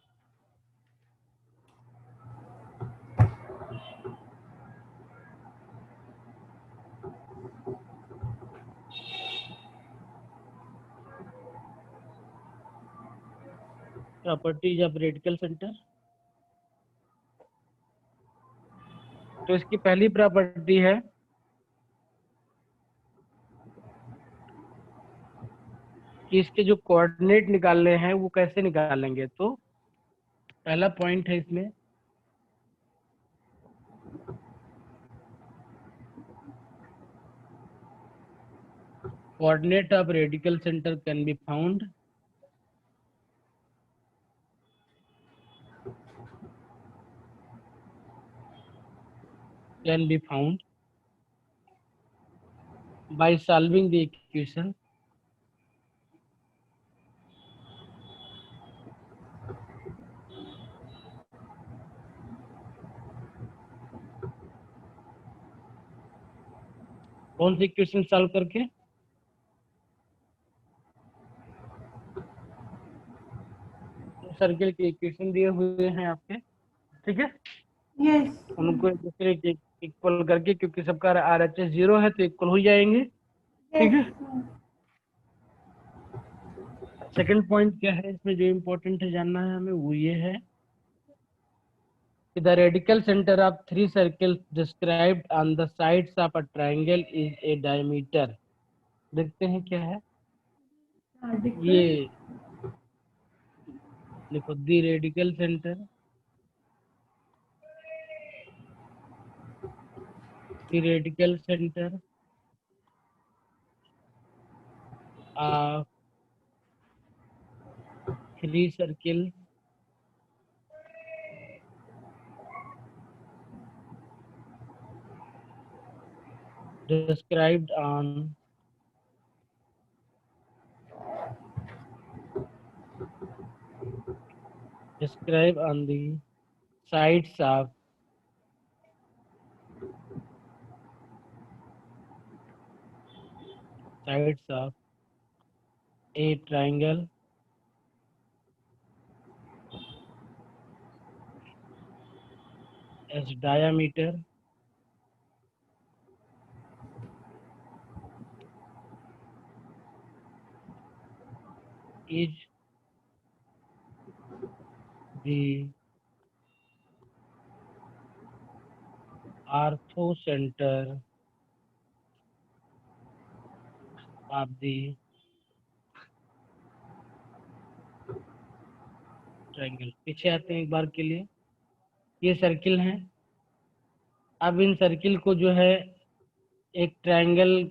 Speaker 1: प्रॉपर्टीज ऑफ रेडिकल सेंटर, तो इसकी पहली प्रॉपर्टी है कि इसके जो कोऑर्डिनेट निकालने हैं वो कैसे निकालेंगे। तो पहला पॉइंट है इसमें, coordinate of radical center can be found can be found by solving the equation कौन सी इक्वेशन सॉल्व करके? सर्किल के इक्वेशन दिए हुए हैं आपके, ठीक है,
Speaker 2: यस
Speaker 1: उनको एक दूसरे के इक्वल करके, क्योंकि सबका RHS 0 है तो इक्वल हो जाएंगे, ठीक है।
Speaker 2: यस
Speaker 1: सेकंड पॉइंट क्या है इसमें जो इम्पोर्टेंट है जानना है हमें, वो ये है कि the radical centre of 3 circles described on the sides of a triangle is a diameter. देखते हैं क्या है
Speaker 2: रेडिकल
Speaker 1: ये, देखो the radical centre, the radical centre of 3 circle described on the sides of a triangle as diameter is the orthocenter of the triangle. पीछे आते हैं एक बार के लिए, ये सर्किल हैं, अब इन सर्किल को जो है एक ट्रायंगल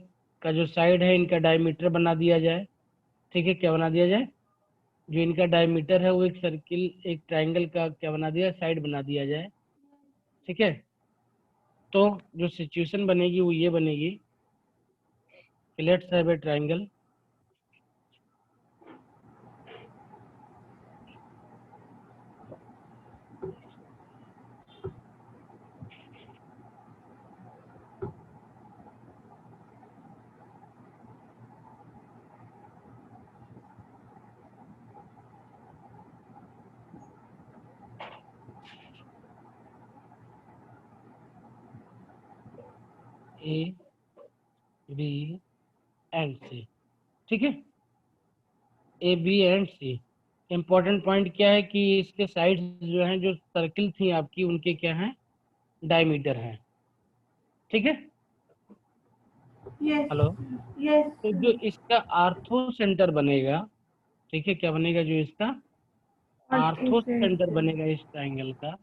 Speaker 1: का जो साइड है इनका डायमीटर बना दिया जाए, ठीक है, क्या बना दिया जाए, जो इनका डायमीटर है वो एक सर्किल एक ट्रायंगल का क्या बना दिया, साइड बना दिया जाए, ठीक है। तो जो सिचुएशन बनेगी वो ये बनेगी कि let's have a triangle, A B and C, ठीक है, A B and C. Important point क्या है कि इसके साइड्स जो हैं, जो सर्किल थी आपकी, उनके क्या हैं, डायमीटर हैं, ठीक है।
Speaker 2: यस
Speaker 1: हेलो,
Speaker 2: यस
Speaker 1: तो जो इसका आर्थो सेंटर बनेगा, ठीक है, क्या बनेगा, जो इसका
Speaker 2: ऑर्थो
Speaker 1: आर्थो सेंटर
Speaker 2: सेंटर
Speaker 1: बनेगा इस ट्रायंगल का,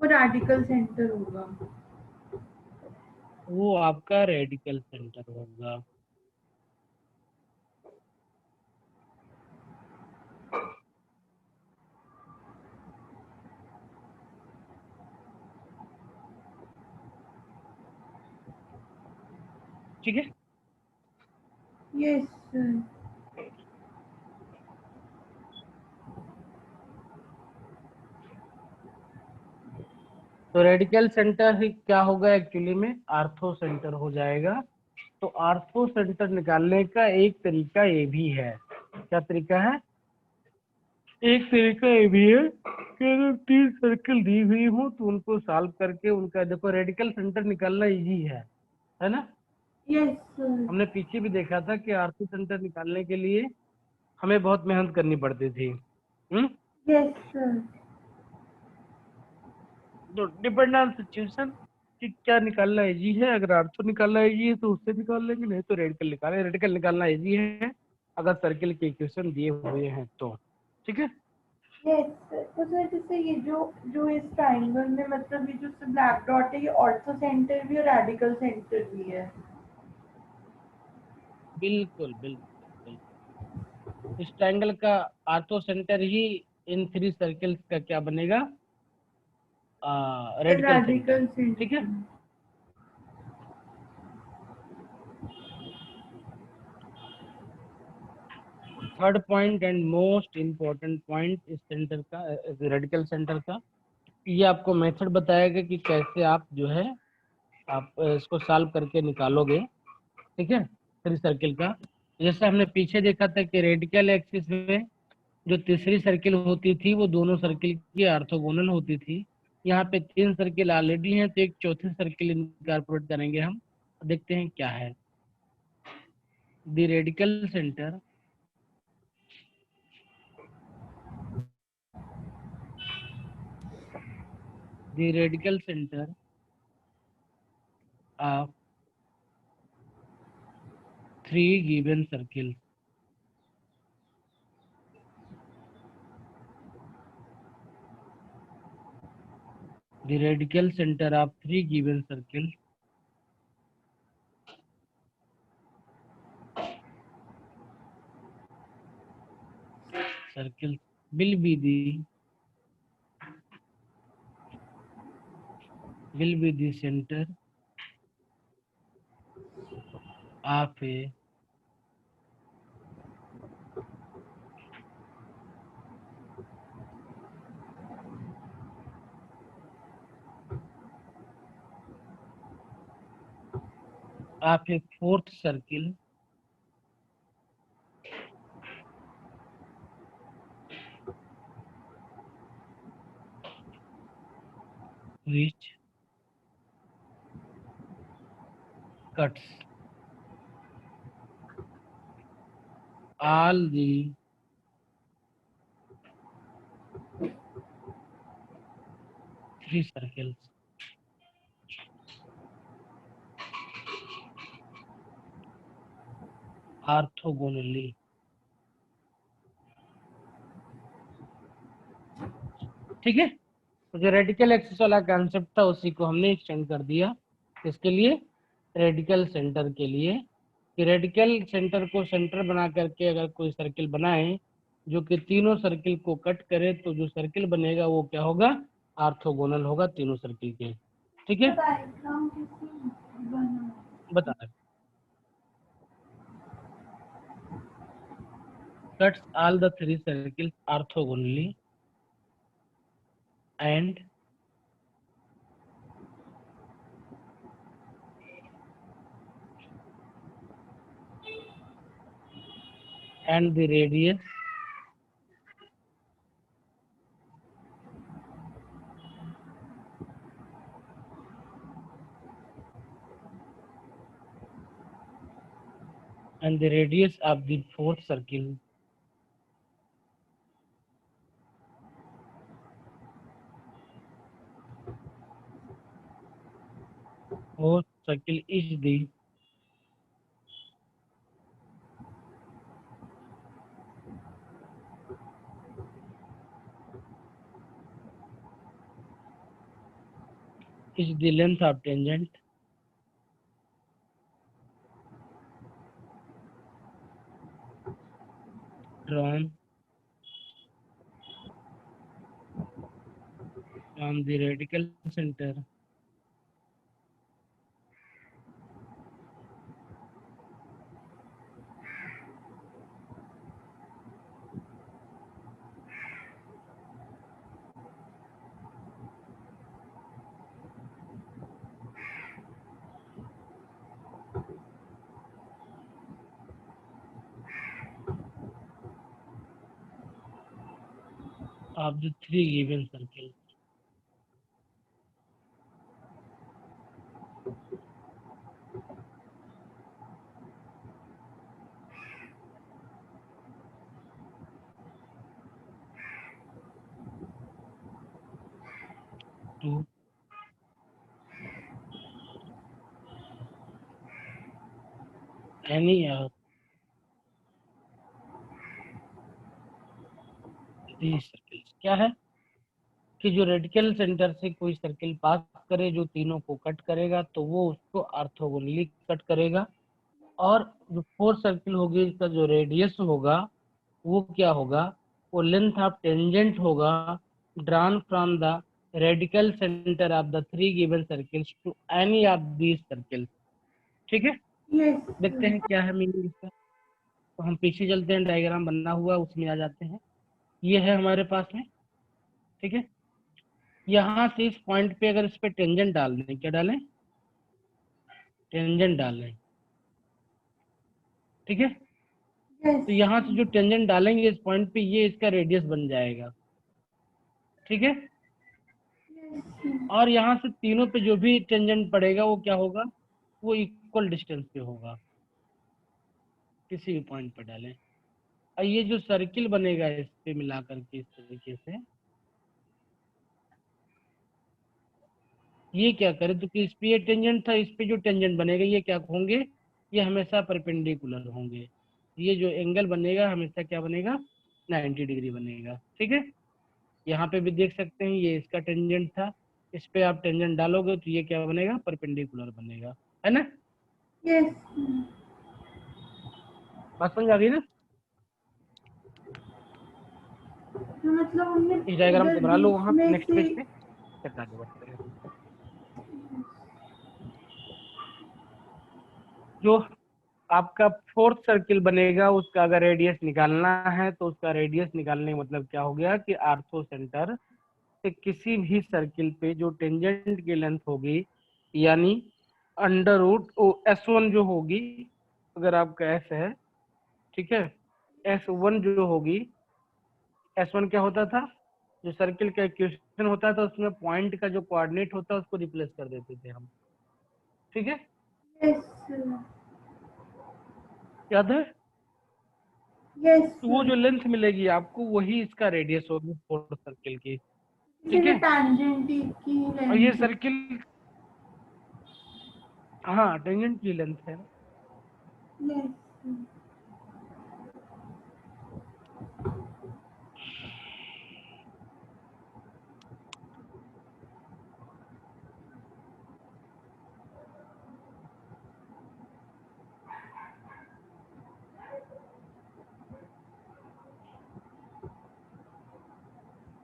Speaker 2: वो रेडिकल सेंटर होगा।
Speaker 1: वो आपका रेडिकल सेंटर होगा। ठीक है,
Speaker 2: यस
Speaker 1: तो रेडिकल सेंटर ही क्या होगा, एक्चुअली में आर्थो सेंटर हो जाएगा। तो आर्थो सेंटर निकालने का एक तरीका ये भी है, क्या तरीका है, एक तरीका ये भी है कि अगर 3 सर्कल दी हुई हो तो उनको सॉल्व करके उनका, देखो रेडिकल सेंटर निकालना इजी है ना।
Speaker 2: यस
Speaker 1: हमने पीछे भी देखा था कि आर्थो सेंटर निकालने के लिए हमें बहुत मेहनत करनी पड़ती थी।
Speaker 2: यस
Speaker 1: तो डिपेंड ऑन सिचुएशन कि क्या निकालना इजी है, अगर आर्थो निकालना इजी है तो उससे निकाल लेंगे, नहीं तो रेडिकल निकालें, रेडिकल निकालना इजी है अगर सर्किल के इक्वेशन दिए हुए हैं तो, ठीक है।
Speaker 2: यस तो सर जैसे ये जो जो इस ट्रायंगल में मतलब ये जो ब्लैक डॉट है ये ऑर्थो सेंटर भी और रेडिकल सेंटर भी है।
Speaker 1: बिल्कुल बिल्कुल बिल्कुल, इस ट्रायंगल का आर्थो सेंटर ही इन 3 सर्कल्स का क्या बनेगा, रेडिकल सेंटर,
Speaker 2: रेडिकल
Speaker 1: ठीक है।
Speaker 2: Centre
Speaker 1: third point and most important point इस सेंटर का, रेडिकल सेंटर का, ये आपको मेथड बताएगा कि कैसे आप जो है आप इसको सॉल्व करके निकालोगे। ठीक है, थ्री सर्किल का। जैसे हमने पीछे देखा था कि रेडिकल एक्सिस में जो तीसरी सर्किल होती थी वो दोनों सर्किल की ऑर्थोगोनल होती थी। यहाँ पे तीन सर्किल ऑलरेडी हैं, तो एक चौथी सर्किल इनकॉर्पोरेट करेंगे हम। देखते हैं क्या है। The radical centre of three given circles. The radical center of three given circles will be the center of a fourth circle which cuts all the three circles orthogonally. ठीक है, तो जो रेडिकल एक्सिस वाला concept था उसी को हमने extend कर दिया इसके लिए, रेडिकल सेंटर के लिए, कि रेडिकल सेंटर को सेंटर बना करके अगर कोई सर्किल बनाए जो कि तीनों सर्किल को कट करे, तो जो सर्किल बनेगा वो क्या होगा, ऑर्थोगोनल होगा तीनों सर्किल के। ठीक है, बता cuts all the three circles orthogonally and the radius of the fourth circle is the length of tangent drawn from the radical center of the three given circles. To any of these circles। क्या है कि जो radical centre से कोई circle पास करे जो तीनों को कट करेगा, तो वो उसको ऑर्थोगोनली कट करेगा। और जो फोर्थ सर्किल होगी इसका जो रेडियस होगा वो क्या होगा, वो लेंथ ऑफ टेंजेंट होगा drawn from the radical centre of the three given circles to any of these circles. ठीक है,
Speaker 2: Yes.
Speaker 1: देखते हैं क्या है मीनिंग इसका। तो हम पीछे चलते हैं, डायग्राम बना हुआ उसमें आ जाते हैं। ये है हमारे पास में, ठीक है। यहाँ से इस पॉइंट पे अगर इस पे टेंजेंट डाल दें, क्या डालें, टेंजेंट डाल दें, ठीक है।
Speaker 2: yes,
Speaker 1: तो यहाँ से जो टेंजेंट डालेंगे इस पॉइंट पे, ये इसका रेडियस बन जाएगा, ठीक है।
Speaker 2: yes,
Speaker 1: और यहाँ से तीनों पे जो भी टेंजेंट पड़ेगा वो क्या होगा, वो इक्वल डिस्टेंस पे होगा, किसी भी पॉइंट पर डालें। और ये जो सर्किल बनेगा इस पे मिला करके इस तरीके से, ये क्या करे, तो कि इस पे ये टेंजेंट था, इस पे जो टेंजेंट बनेगा ये क्या होंगे, ये हमेशा परपेंडिकुलर होंगे। ये जो एंगल बनेगा हमेशा क्या बनेगा, 90 डिग्री बनेगा, ठीक है। यहाँ पे भी देख सकते हैं ये इसका टेंजेंट था, इस पे आप टेंजेंट डालोगे तो ये क्या बनेगा, परपेंडिकुलर बनेगा, है ना।
Speaker 2: yes,
Speaker 1: बात समझ आ गई ना।
Speaker 2: तो मतलब हमने
Speaker 1: इस डायग्राम को
Speaker 2: इधर
Speaker 1: बना लो,
Speaker 2: बीच
Speaker 1: वहाँ
Speaker 2: में
Speaker 1: नेक्स्ट
Speaker 2: से
Speaker 1: पेज पे चल आगे बढ़ते हैं। जो आपका फोर्थ सर्किल बनेगा उसका अगर रेडियस निकालना है तो उसका रेडियस निकालने का मतलब क्या हो गया कि आर्थो सेंटर से किसी भी सर्किल पे जो टेंजेंट की लेंथ होगी, यानी अंडर रूट S1 जो होगी, अगर आपका S है, ठीक है, S1 जो होगी, S1 क्या होता था, जो सर्किल का इक्वेशन होता था उसमें पॉइंट का जो कोऑर्डिनेट होता है उसको रिप्लेस कर देते थे हम, ठीक है,
Speaker 2: yes,
Speaker 1: याद है।
Speaker 2: yes,
Speaker 1: तो वो जो लेंथ मिलेगी आपको वही इसका रेडियस होगी फोर्थ सर्किल की, ठीक
Speaker 2: इसीलिए
Speaker 1: है।
Speaker 2: tangent की
Speaker 1: और ये
Speaker 2: लेंथ
Speaker 1: सर्किल, हाँ टेंजेंट की लेंथ है ना।
Speaker 2: yes,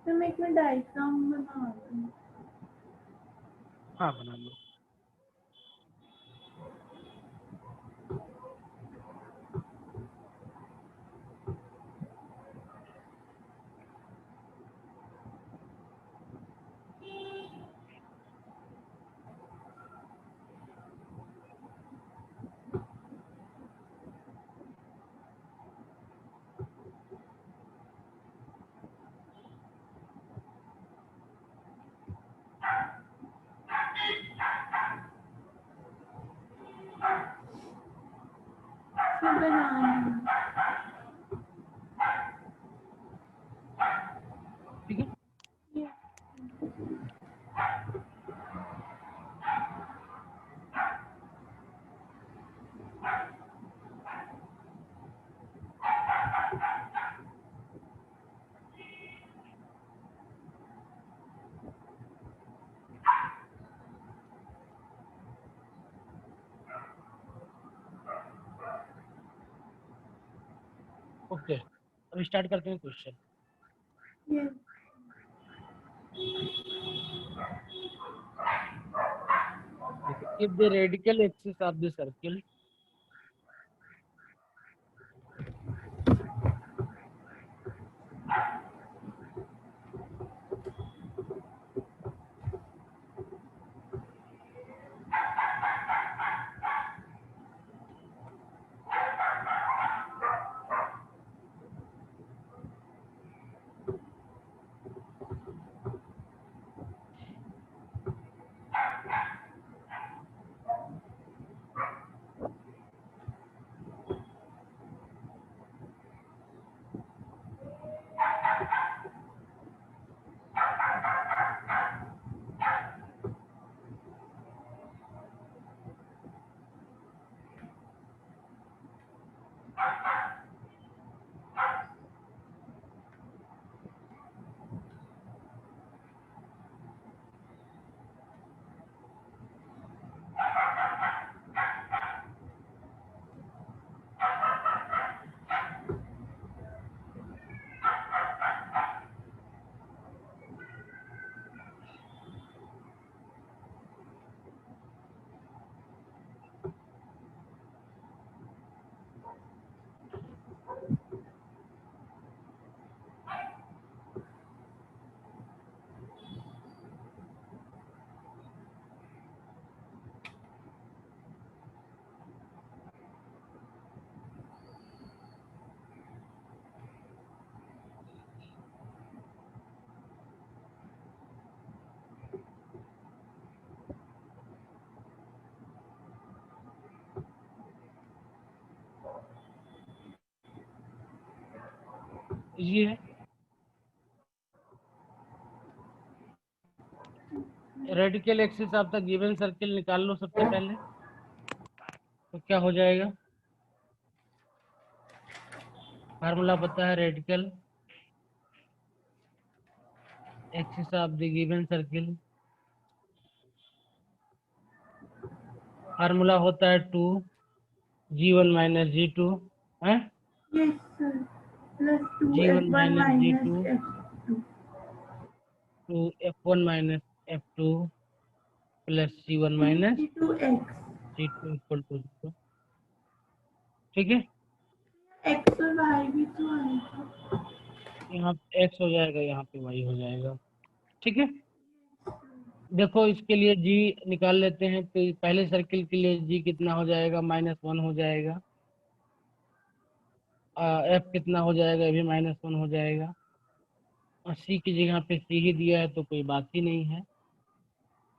Speaker 2: तो मैं एक में डायग्राम बना दूँ।
Speaker 1: हाँ बना लो।
Speaker 2: फिर बनाना
Speaker 1: ठीक है,
Speaker 2: ये
Speaker 1: ओके। अब स्टार्ट करते हैं क्वेश्चन।
Speaker 2: ये
Speaker 1: देखिए, if the radical axis of the circle, ये है radical axis of the given circle निकाल लो सबसे पहले, तो क्या हो जाएगा? फार्मूला पता है radical axis of the given circle, formula होता है 2g1 माइनस g2 है,
Speaker 2: yes sir, plus two
Speaker 1: g1
Speaker 2: F one
Speaker 1: minus
Speaker 2: minus
Speaker 1: g2
Speaker 2: F2।
Speaker 1: Two f1 minus f2 plus c1 minus
Speaker 2: two x,
Speaker 1: g2 equal to 0। ठीक है,
Speaker 2: x और Y भी तो आएगा।
Speaker 1: यहाँ x हो जाएगा, यहाँ पे y हो जाएगा। ठीक है, देखो इसके लिए g निकाल लेते हैं, तो पहले सर्किल के लिए g कितना हो जाएगा? -1 हो जाएगा। f कितना हो जाएगा? ये भी -1 हो जाएगा। और c की जगह पे c ही दिया है तो कोई बात ही नहीं है।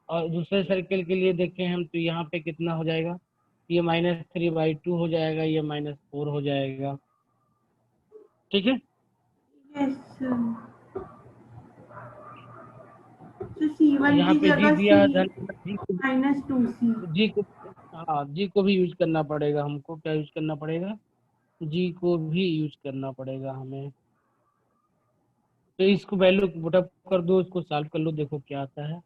Speaker 1: और दूसरे सर्किल के लिए देखें हम, तो यहाँ पे कितना हो जाएगा? ये -3/2 हो जाएगा, ये -4 हो जाएगा। ठीक है,
Speaker 2: यस सर, तो C1
Speaker 1: यहाँ
Speaker 2: की
Speaker 1: पे g
Speaker 2: जगह
Speaker 1: दिया है,
Speaker 2: C
Speaker 1: धन g को,
Speaker 2: -2C।
Speaker 1: g को, हाँ जी को भी यूज करना पड़ेगा हमको। क्या यूज करना पड़ेगा? जी को भी यूज करना पड़ेगा हमें। तो इसको वैल्यू पुटअप कर दो, इसको सॉल्व कर लो, देखो क्या आता है।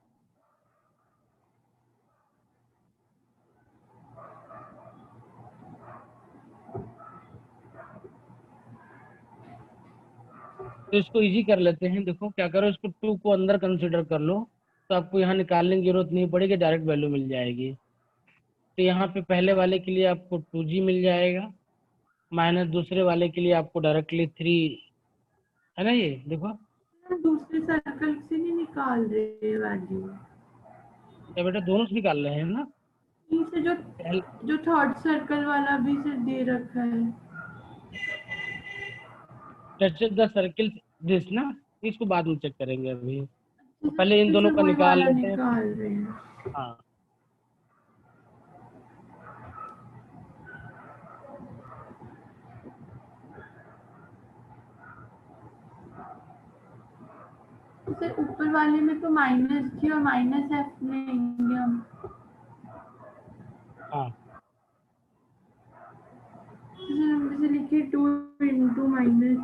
Speaker 1: तो इसको इजी कर लेते हैं। देखो क्या करो, इसको 2 को अंदर कंसिडर कर लो, तो आपको यहाँ निकालने की जरूरत नहीं पड़ेगी, डायरेक्ट वैल्यू मिल जाएगी। तो यहाँ पे पहले वाले के लिए आपको 2g मिल जाएगा, माइनस दूसरे वाले के लिए आपको डायरेक्टली 3, है ना? ये देखो,
Speaker 2: हम दूसरे सर्कल से नहीं निकाल रहे वैल्यू,
Speaker 1: क्या बेटा दोनों से निकाल रहे हैं ना?
Speaker 2: से जो जो थर्ड सर्कल वाला भी सर दे रखा है।
Speaker 1: टचेस द सर्किल दिस ना, इसको बाद में चेक करेंगे अभी, तो पहले इन
Speaker 2: तो
Speaker 1: दोनों
Speaker 2: सर
Speaker 1: का
Speaker 2: वही
Speaker 1: निकाल
Speaker 2: वाला
Speaker 1: लेते हैं।
Speaker 2: निकाल रहे हैं।
Speaker 1: हाँ,
Speaker 2: तो सर ऊपर वाले में तो -g और -f लेंगे हम।
Speaker 1: हाँ,
Speaker 2: तो सर हम जैसे लिखे 2 इंटू -g,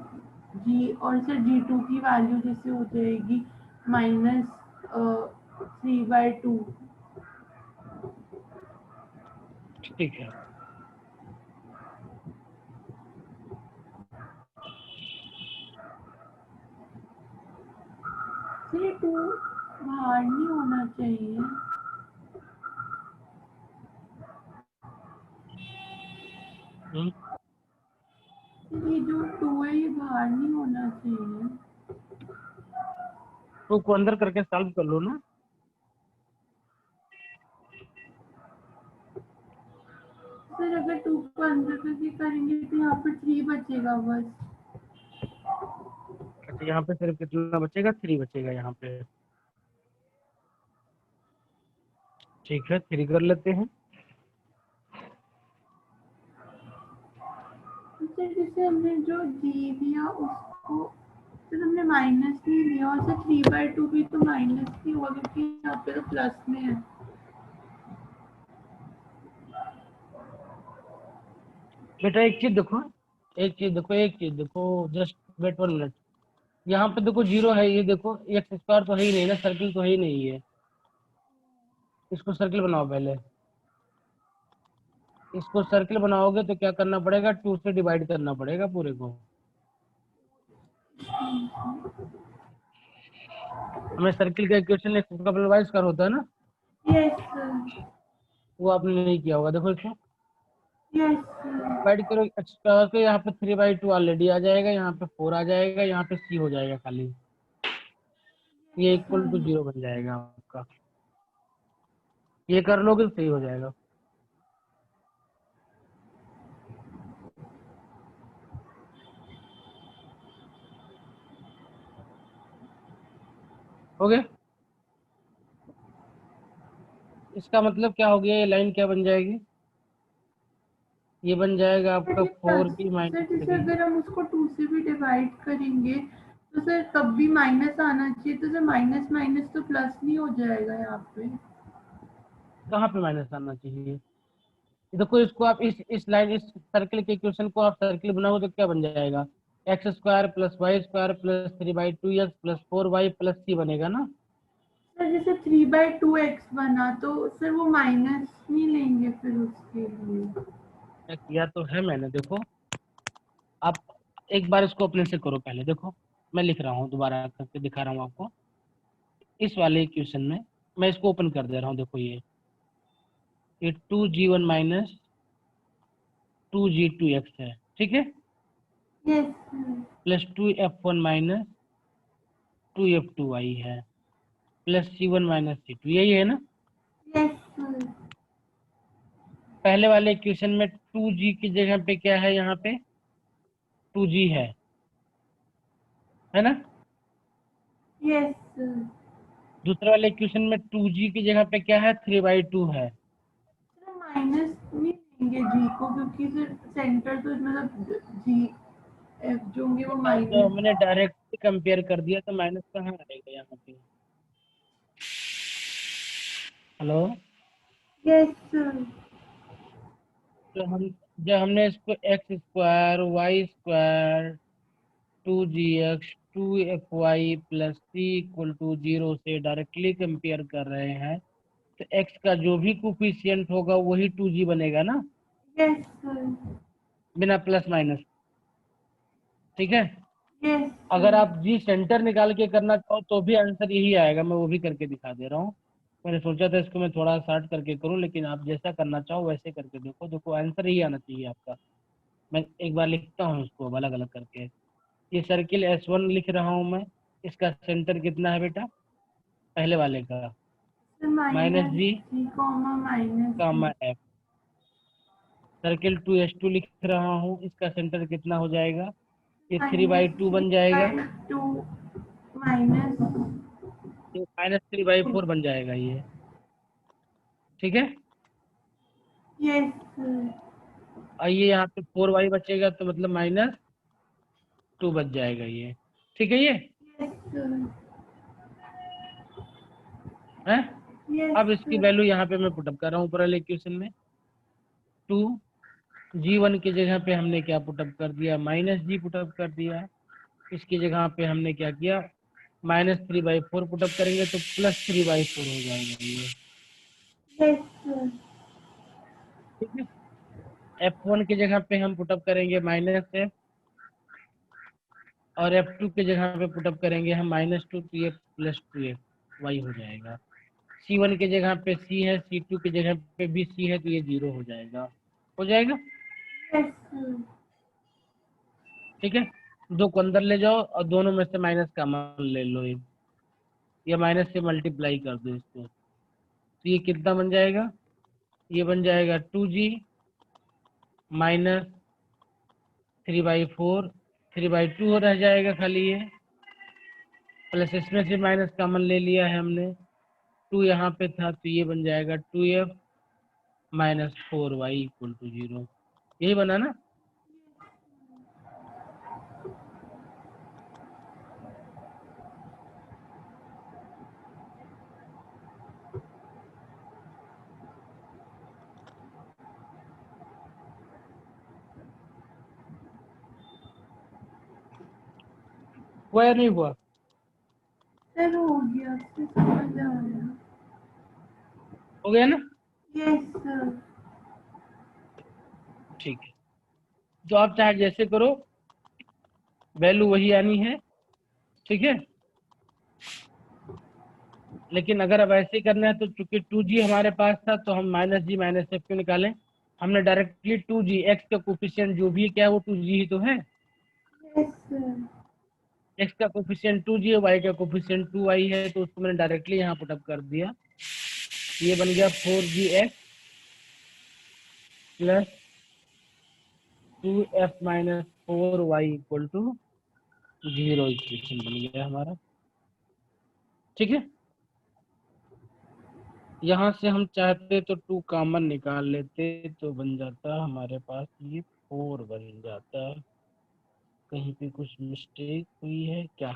Speaker 2: और सर g2 की वैल्यू जैसे हो जाएगी -3/2।
Speaker 1: ठीक है।
Speaker 2: सर ये 2 बाहर नहीं होना चाहिए।
Speaker 1: हम्म,
Speaker 2: सर ये जो 2 है ये बाहर नहीं होना चाहिए।
Speaker 1: 2 को अंदर करके सॉल्व कर लो ना।
Speaker 2: सर अगर 2 को अंदर करके करेंगे तो यहाँ पर 3 बचेगा बस।
Speaker 1: अच्छा, यहाँ पे सिर्फ कितना बचेगा? 3 बचेगा यहाँ पे। ठीक है, 3 कर लेते हैं।
Speaker 2: सर जैसे हमने जो g दिया उसको, सर हमने माइनस नहीं लिया, और सर 3/2 भी तो माइनस नहीं हुआ क्योंकि यहाँ पे तो प्लस में है।
Speaker 1: बेटा एक चीज देखो, जस्ट वेट 1 मिनट। यहाँ पे देखो 0 है, ये देखो एक्स स्क्वायर तो है ही नहीं ना, सर्किल तो है ही नहीं है। इसको सर्किल बनाओ पहले। इसको सर्किल बनाओगे तो क्या करना पड़ेगा? 2 से डिवाइड करना पड़ेगा पूरे को। हमें सर्किल का इक्वेशन एक्स का वाई स्क्वायर होता है ना,
Speaker 2: यस सर,
Speaker 1: वो आपने नहीं किया होगा। देखो इसको
Speaker 2: यस सर।
Speaker 1: डिवाइड करो एक्स स्क्वायर को, यहाँ पे 3/2 ऑलरेडी आ जाएगा, यहाँ पे 4 आ जाएगा, यहाँ पे c हो जाएगा खाली, ये इक्वल टू 0 बन जाएगा आपका। ये कर लोगे तो सही हो जाएगा। हो गया? इसका मतलब क्या हो गया? ये लाइन क्या बन जाएगी? ये बन जाएगा
Speaker 2: सर
Speaker 1: आपका
Speaker 2: ये
Speaker 1: four
Speaker 2: plus,
Speaker 1: B
Speaker 2: sir
Speaker 1: minus
Speaker 2: जैसे
Speaker 1: 3।
Speaker 2: अगर हम उसको 2 से भी डिवाइड करेंगे तो सर तब भी माइनस आना चाहिए, तो सर माइनस माइनस तो प्लस नहीं हो जाएगा यहाँ पे?
Speaker 1: कहाँ पे माइनस आना चाहिए? देखो इसको आप इस लाइन इस सर्कल के इक्वेशन को आप सर्कल बनाओगे तो क्या बन जाएगा? X square plus y square plus 3/2x plus 4y plus c बनेगा ना।
Speaker 2: सर जैसे 3/2x बना तो सर वो माइनस नहीं लेंगे फिर उसके लिए?
Speaker 1: किया तो है मैंने, देखो आप एक बार इसको अपने से करो पहले। देखो मैं लिख रहा हूँ, दोबारा करके दिखा रहा हूँ आपको। इस वाले इक्वेशन में मैं इसको ओपन कर दे रहा हूँ। देखो ये 2g1 माइनस 2g2x है, ठीक है,
Speaker 2: yes sir.
Speaker 1: Plus 2f1 minus 2f2y है, प्लस c1 माइनस c2, यही है ना।
Speaker 2: Yes sir.
Speaker 1: पहले वाले इक्वेशन में 2g की जगह पे क्या है? यहाँ पे 2g है ना।
Speaker 2: Yes sir.
Speaker 1: दूसरे वाले इक्वेशन में 2g की जगह पे क्या है? 3/2 है।
Speaker 2: सर माइनस नहीं लेंगे जी को, क्योंकि सर सेंटर तो मतलब जी एफ जो होंगे वो
Speaker 1: तो
Speaker 2: माइनस।
Speaker 1: हमने डायरेक्टली कंपेयर कर दिया तो माइनस कहाँ आएगा यहाँ पे? हेलो।
Speaker 2: Yes sir.
Speaker 1: तो हम जब हमने इसको x square y square 2gx 2fy plus C equal to 0 से डायरेक्टली कंपेयर कर रहे हैं, तो x का जो भी कोफिशिएंट होगा वही 2g बनेगा ना,
Speaker 2: यस सर।
Speaker 1: बिना प्लस माइनस, ठीक है।
Speaker 2: यस
Speaker 1: अगर
Speaker 2: सर।
Speaker 1: आप जी सेंटर निकाल के करना चाहो तो भी आंसर यही आएगा। मैं वो भी करके दिखा दे रहा हूँ। मैंने सोचा था इसको मैं थोड़ा शार्ट करके करूँ, लेकिन आप जैसा करना चाहो वैसे करके देखो। देखो आंसर यही आना चाहिए आपका। मैं एक बार लिखता हूँ इसको अलग अलग करके। ये सर्किल S1 लिख रहा हूँ मैं। इसका सेंटर कितना है बेटा? पहले वाले का
Speaker 2: सर
Speaker 1: माइनस
Speaker 2: माइनस
Speaker 1: जी
Speaker 2: जी कॉमा माइनस
Speaker 1: कामा
Speaker 2: जी।
Speaker 1: एफ। सर्किल 2S2 लिख रहा हूँ, इसका सेंटर कितना हो जाएगा? ये
Speaker 2: माइनस
Speaker 1: 3/2
Speaker 2: थ्री
Speaker 1: बन जाएगा।
Speaker 2: By two minus.
Speaker 1: ये -3/4 बन जाएगा ये, ठीक है।
Speaker 2: Yes sir.
Speaker 1: और ये यहाँ पे 4y बचेगा तो मतलब -2 बच जाएगा ये, ठीक है। ये
Speaker 2: यस सर।
Speaker 1: है।
Speaker 2: यस
Speaker 1: अब इसकी
Speaker 2: सर।
Speaker 1: वैल्यू यहाँ पे मैं पुटअप कर रहा हूँ ऊपर वाले इक्वेशन में। 2g1 की जगह पे हमने क्या पुटअप कर दिया? -g पुटअप कर दिया। इसकी जगह पे हमने क्या किया? -3/4 पुटअप करेंगे तो +3/4 हो जाएगा ये,
Speaker 2: यस सर।
Speaker 1: ठीक है। F1 की जगह पे हम पुटअप करेंगे -f, और F2 की जगह पे पुटअप करेंगे हम -2 तो ये +2f y हो जाएगा। C1 की जगह पे C है, C2 की जगह पे भी C है, तो ये 0 हो जाएगा। हो जाएगा,
Speaker 2: यस सर।
Speaker 1: ठीक है। दो को अंदर ले जाओ और दोनों में से माइनस कॉमन ले लो एक, या माइनस से मल्टीप्लाई कर दो इसको, तो ये कितना बन जाएगा? ये बन जाएगा 2g माइनस 3/4, 3/2 रह जाएगा खाली ये, प्लस इसमें से माइनस कॉमन ले लिया है हमने, 2 यहाँ पे था तो ये बन जाएगा 2f minus 4y equal to 0। यही बना ना। हुआ या नहीं हुआ?
Speaker 2: सर हो गया, सर समझ आया।
Speaker 1: हो गया ना।
Speaker 2: Yes sir.
Speaker 1: ठीक है, तो आप चाहे जैसे करो, वैल्यू वही आनी है, ठीक है। लेकिन अगर अब ऐसे करना है तो चूंकि 2g हमारे पास था तो हम -g -f क्यों निकालें? हमने डायरेक्टली 2g, x का कोफिशिएंट जो भी है क्या है वो 2g ही तो है।
Speaker 2: Yes sir.
Speaker 1: x का कोफिशिएंट 2g है, y का कोफिशिएंट 2y है, तो उसको मैंने डायरेक्टली यहाँ पुटअप कर दिया। ये बन गया 4gx plus 2f minus 4y equal to 0 equation बन गया हमारा, ठीक है। यहाँ से हम चाहते तो 2 कॉमन निकाल लेते तो बन जाता हमारे पास ये 4 बन जाता। कहीं पे कुछ मिस्टेक हुई है क्या?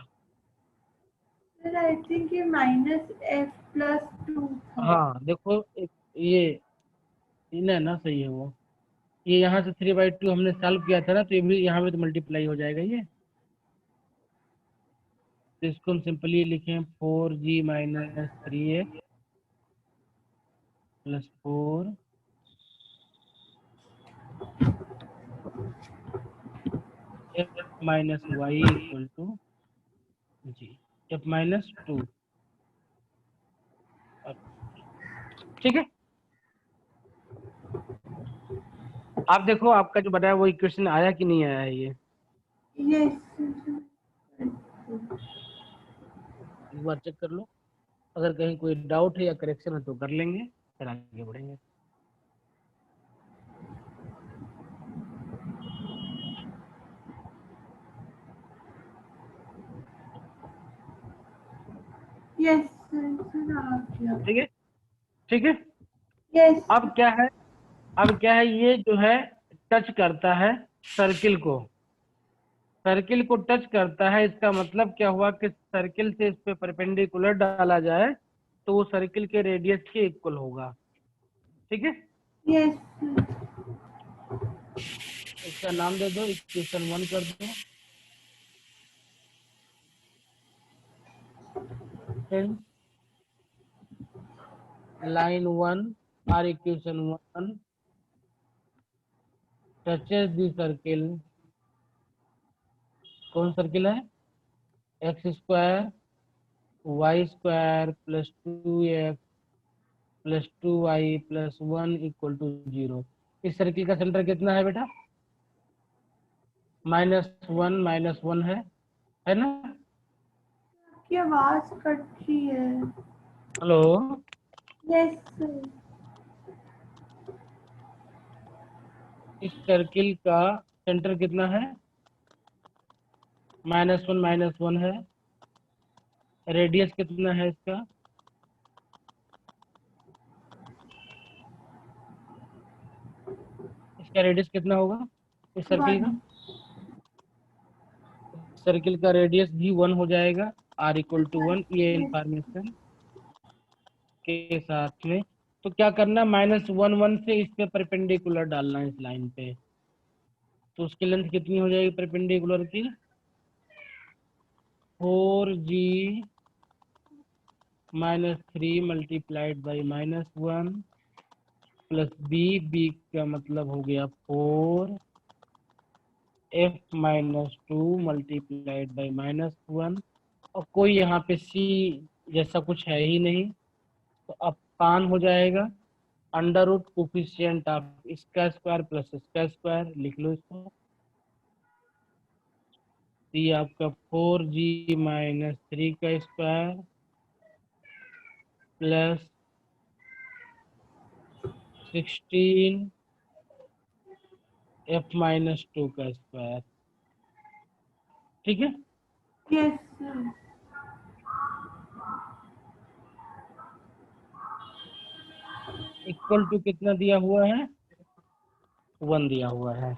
Speaker 2: सर आई थिंक ये -f+2 था।
Speaker 1: हाँ देखो ये ना सही है वो। ये यहाँ से 3/2 हमने सॉल्व किया था ना, तो ये भी यहाँ पे तो मल्टीप्लाई हो जाएगा ये। तो इसको हम सिंपली लिखें 4g - 3x + 4 f - y = g f - 2। ठीक है, आप देखो आपका जो बनाया वो इक्वेशन आया कि नहीं आया है ये,
Speaker 2: यस।
Speaker 1: एक बार चेक कर लो। अगर कहीं कोई डाउट है या करेक्शन है तो कर लेंगे, फिर आगे बढ़ेंगे।
Speaker 2: यस सर आ गया।
Speaker 1: ठीक है, ठीक है।
Speaker 2: यस।
Speaker 1: अब क्या है ये जो है टच करता है सर्किल को। सर्किल को टच करता है, इसका मतलब क्या हुआ कि सर्किल से इस पे परपेंडिकुलर डाला जाए तो वो सर्किल के रेडियस के इक्वल होगा। ठीक है,
Speaker 2: यस।
Speaker 1: इसका नाम दे दो, इक्वेशन 1 कर दो। लाइन 1 और इक्वेशन 1 टचेस दी सर्किल। कौन सर्किल है? x² y² + 2x + 2y + 1 = 0। इस सर्किल का सेंटर कितना है बेटा? -1 -1 है ना?
Speaker 2: आपकी आवाज कट रही है।
Speaker 1: Hello,
Speaker 2: yes sir.
Speaker 1: इस सर्किल का सेंटर कितना है? -1 -1 है। रेडियस कितना है इसका? इसका रेडियस कितना होगा इस सर्किल का?
Speaker 2: 1।
Speaker 1: सर्किल का रेडियस भी 1 हो जाएगा। r = 1। ये इंफॉर्मेशन के साथ में तो क्या करना, -1 1 से इस पे परपेंडिकुलर डालना है इस लाइन पे। तो उसकी लेंथ कितनी हो जाएगी परपेंडिकुलर की? 4g - 3 × -1 + b का मतलब हो गया 4 f - 2 × -1। और कोई यहाँ पे c जैसा कुछ है ही नहीं, तो अपान हो जाएगा √ कोफिशिएंट ऑफ इसका स्क्वायर प्लस इसका स्क्वायर। लिख लो इसको। ये आपका 4g - 3 का स्क्वायर प्लस 16 f - 2 का स्क्वायर। ठीक है,
Speaker 2: यस सर।
Speaker 1: इक्वल टू कितना दिया हुआ है? 1 दिया हुआ है।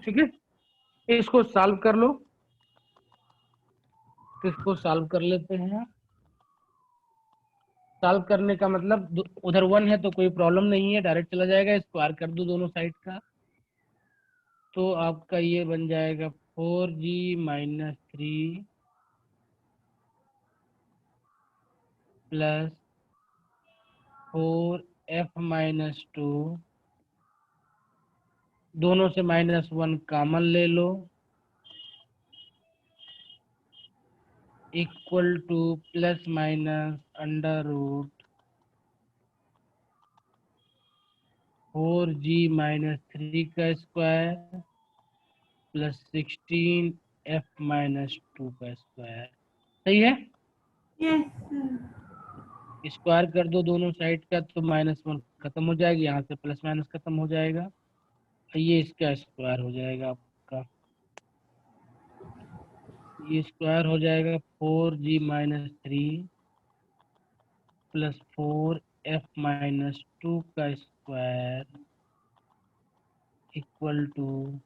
Speaker 1: ठीक है, इसको सॉल्व कर लो। तो इसको सॉल्व कर लेते हैं। सॉल्व करने का मतलब उधर 1 है तो कोई प्रॉब्लम नहीं है, डायरेक्ट चला जाएगा। स्क्वायर कर दो दोनों साइड का, तो आपका ये बन जाएगा 4g - 3 + 4f - 2। दोनों से -1 कॉमन ले लो, इक्वल टू ± √ 4g - 3 का स्क्वायर प्लस 16 f - 2 का स्क्वायर। सही है,
Speaker 2: यस सर।
Speaker 1: स्क्वायर कर दो दोनों साइड का तो -1 खत्म हो जाएगी, यहाँ से प्लस माइनस खत्म हो जाएगा। ये इसका स्क्वायर हो जाएगा आपका, ये स्क्वायर हो जाएगा 4g-3 प्लस 4f-2 का स्क्वायर इक्वल टू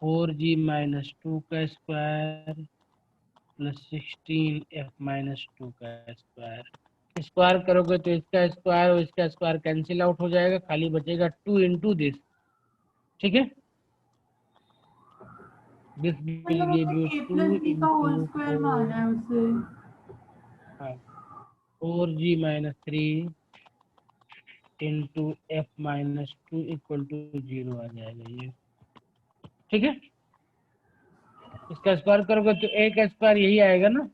Speaker 1: 4g-2 का स्क्वायर प्लस 16f-2 का स्क्वायर। स्क्वायर करोगे तो इसका स्क्वायर और इसका स्क्वायर कैंसिल आउट हो जाएगा, खाली बचेगा 2 इंटू दिस। ठीक है, दिस विल
Speaker 2: मतलब
Speaker 1: गिव
Speaker 2: हमने
Speaker 1: यू
Speaker 2: a
Speaker 1: 2
Speaker 2: प्लस b का
Speaker 1: इंटू
Speaker 2: होल स्क्वायर
Speaker 1: 4,
Speaker 2: माना है उसे।
Speaker 1: हाँ 4g-3 into f-2 equal to 0 आ जाएगा ये। ठीक है, इसका स्क्वायर करोगे तो a का स्क्वायर यही आएगा ना,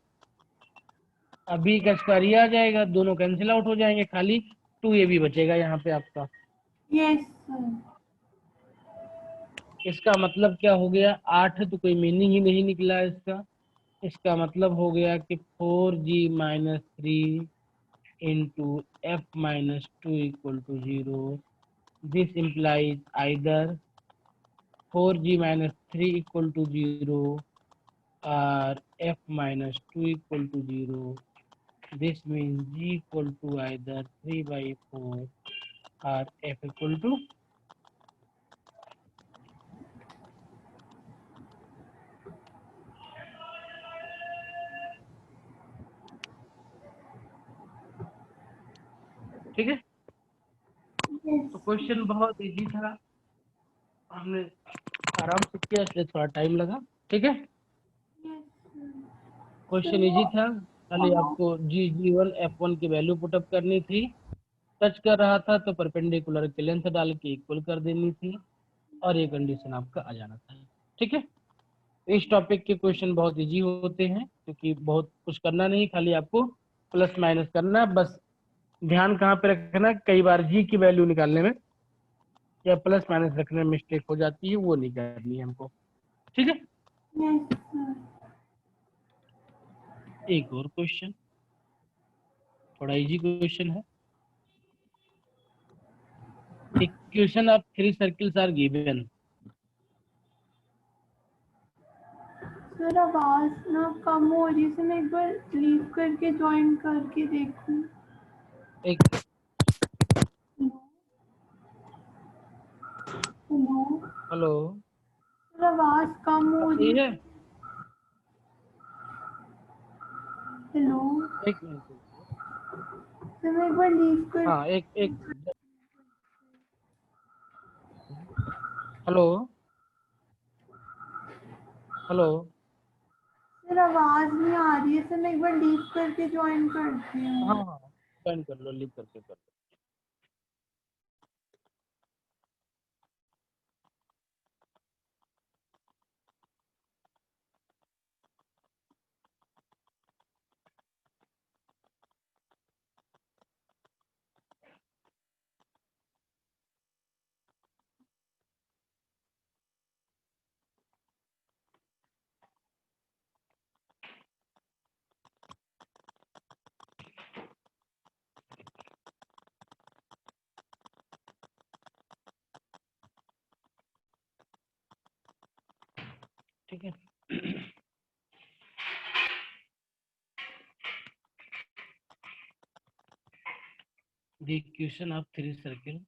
Speaker 1: अभी का स्क्वायर ये आ जाएगा, दोनों कैंसिल आउट हो जाएंगे, खाली 2ab बचेगा यहाँ पे आपका।
Speaker 2: Yes sir.
Speaker 1: इसका मतलब क्या हो गया, 8 तो कोई मीनिंग ही नहीं निकला इसका। इसका मतलब हो गया कि 4g-3 into f-2 equal to 0। This implies either 4g-3 equal to 0 or f-2 equal to 0. This means g equal to either 3/4 or f equal to ठीक है। तो क्वेश्चन बहुत इजी था, हमने आराम से किया इसलिए थोड़ा टाइम लगा। ठीक है, क्वेश्चन इजी था, खाली आपको g1 f1 की वैल्यू पुटअप करनी थी। टच कर रहा था तो परपेंडिकुलर की लेंथ डाल के इक्वल कर देनी थी और ये कंडीशन आपका आ जाना था। ठीक है, इस टॉपिक के क्वेश्चन बहुत इजी होते हैं क्योंकि बहुत कुछ करना नहीं, खाली आपको प्लस माइनस करना है बस। ध्यान कहाँ पे रखना, कई बार जी की वैल्यू निकालने में या प्लस माइनस रखने में मिस्टेक हो जाती है, वो नहीं करनी है हमको। ठीक है, एक और क्वेश्चन, थोड़ा इजी क्वेश्चन है। Equation of 3 circles are given.
Speaker 2: Sir आवाज ना कम हो रही है, मैं एक बार लीव करके ज्वाइन करके देखूं।
Speaker 1: एक
Speaker 2: हेलो।
Speaker 1: हेलो,
Speaker 2: सर आवाज कम हो
Speaker 1: अब
Speaker 2: रही
Speaker 1: सही है,
Speaker 2: है। हेलो।
Speaker 1: एक मिनट रुकिए।
Speaker 2: सर मैं एक बार लीव कर।
Speaker 1: हाँ एक एक हेलो हेलो,
Speaker 2: सर आवाज नहीं आ रही है, सर मैं एक बार लीव करके ज्वाइन करती
Speaker 1: हाँ
Speaker 2: हूँ।
Speaker 1: हाँ ज्वाइन कर लो, लीव करके कर लो। ठीक है, the equation of 3 circle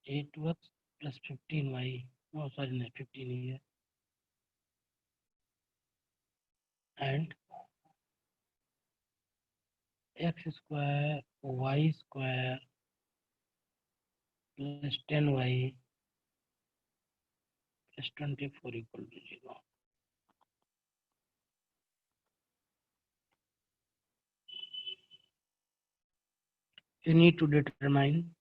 Speaker 1: at x plus 15y, sorry नहीं 15 ही है, and x square y square plus 10y plus 24 equal to 0। you need to determine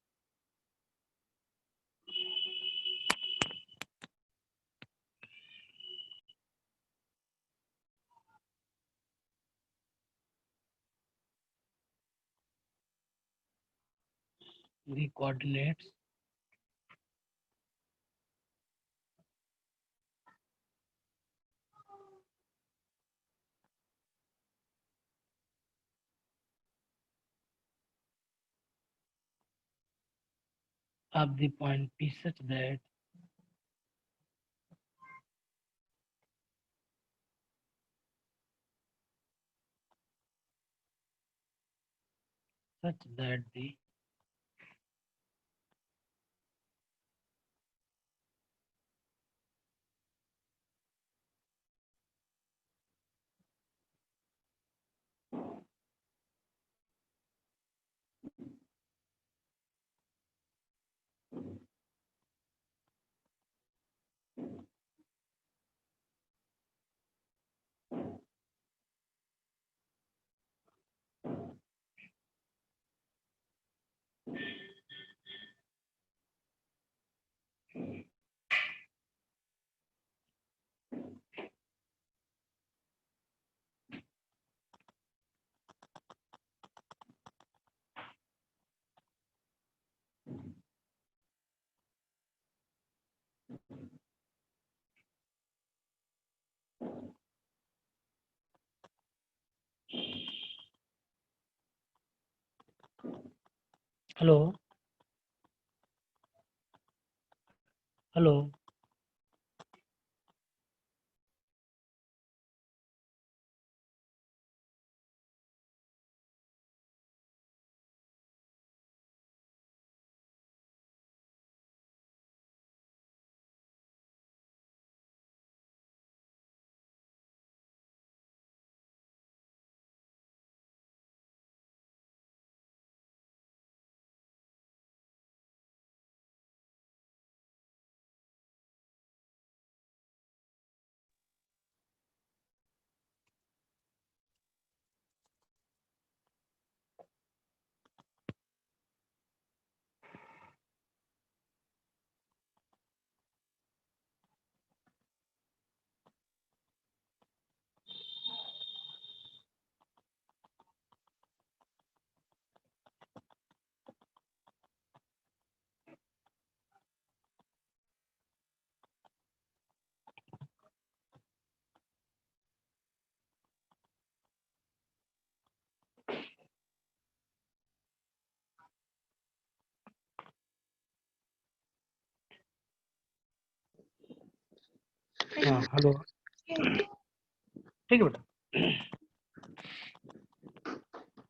Speaker 1: the coordinates of the point P such that the hello hello हाँ hello ठीक है बेटा।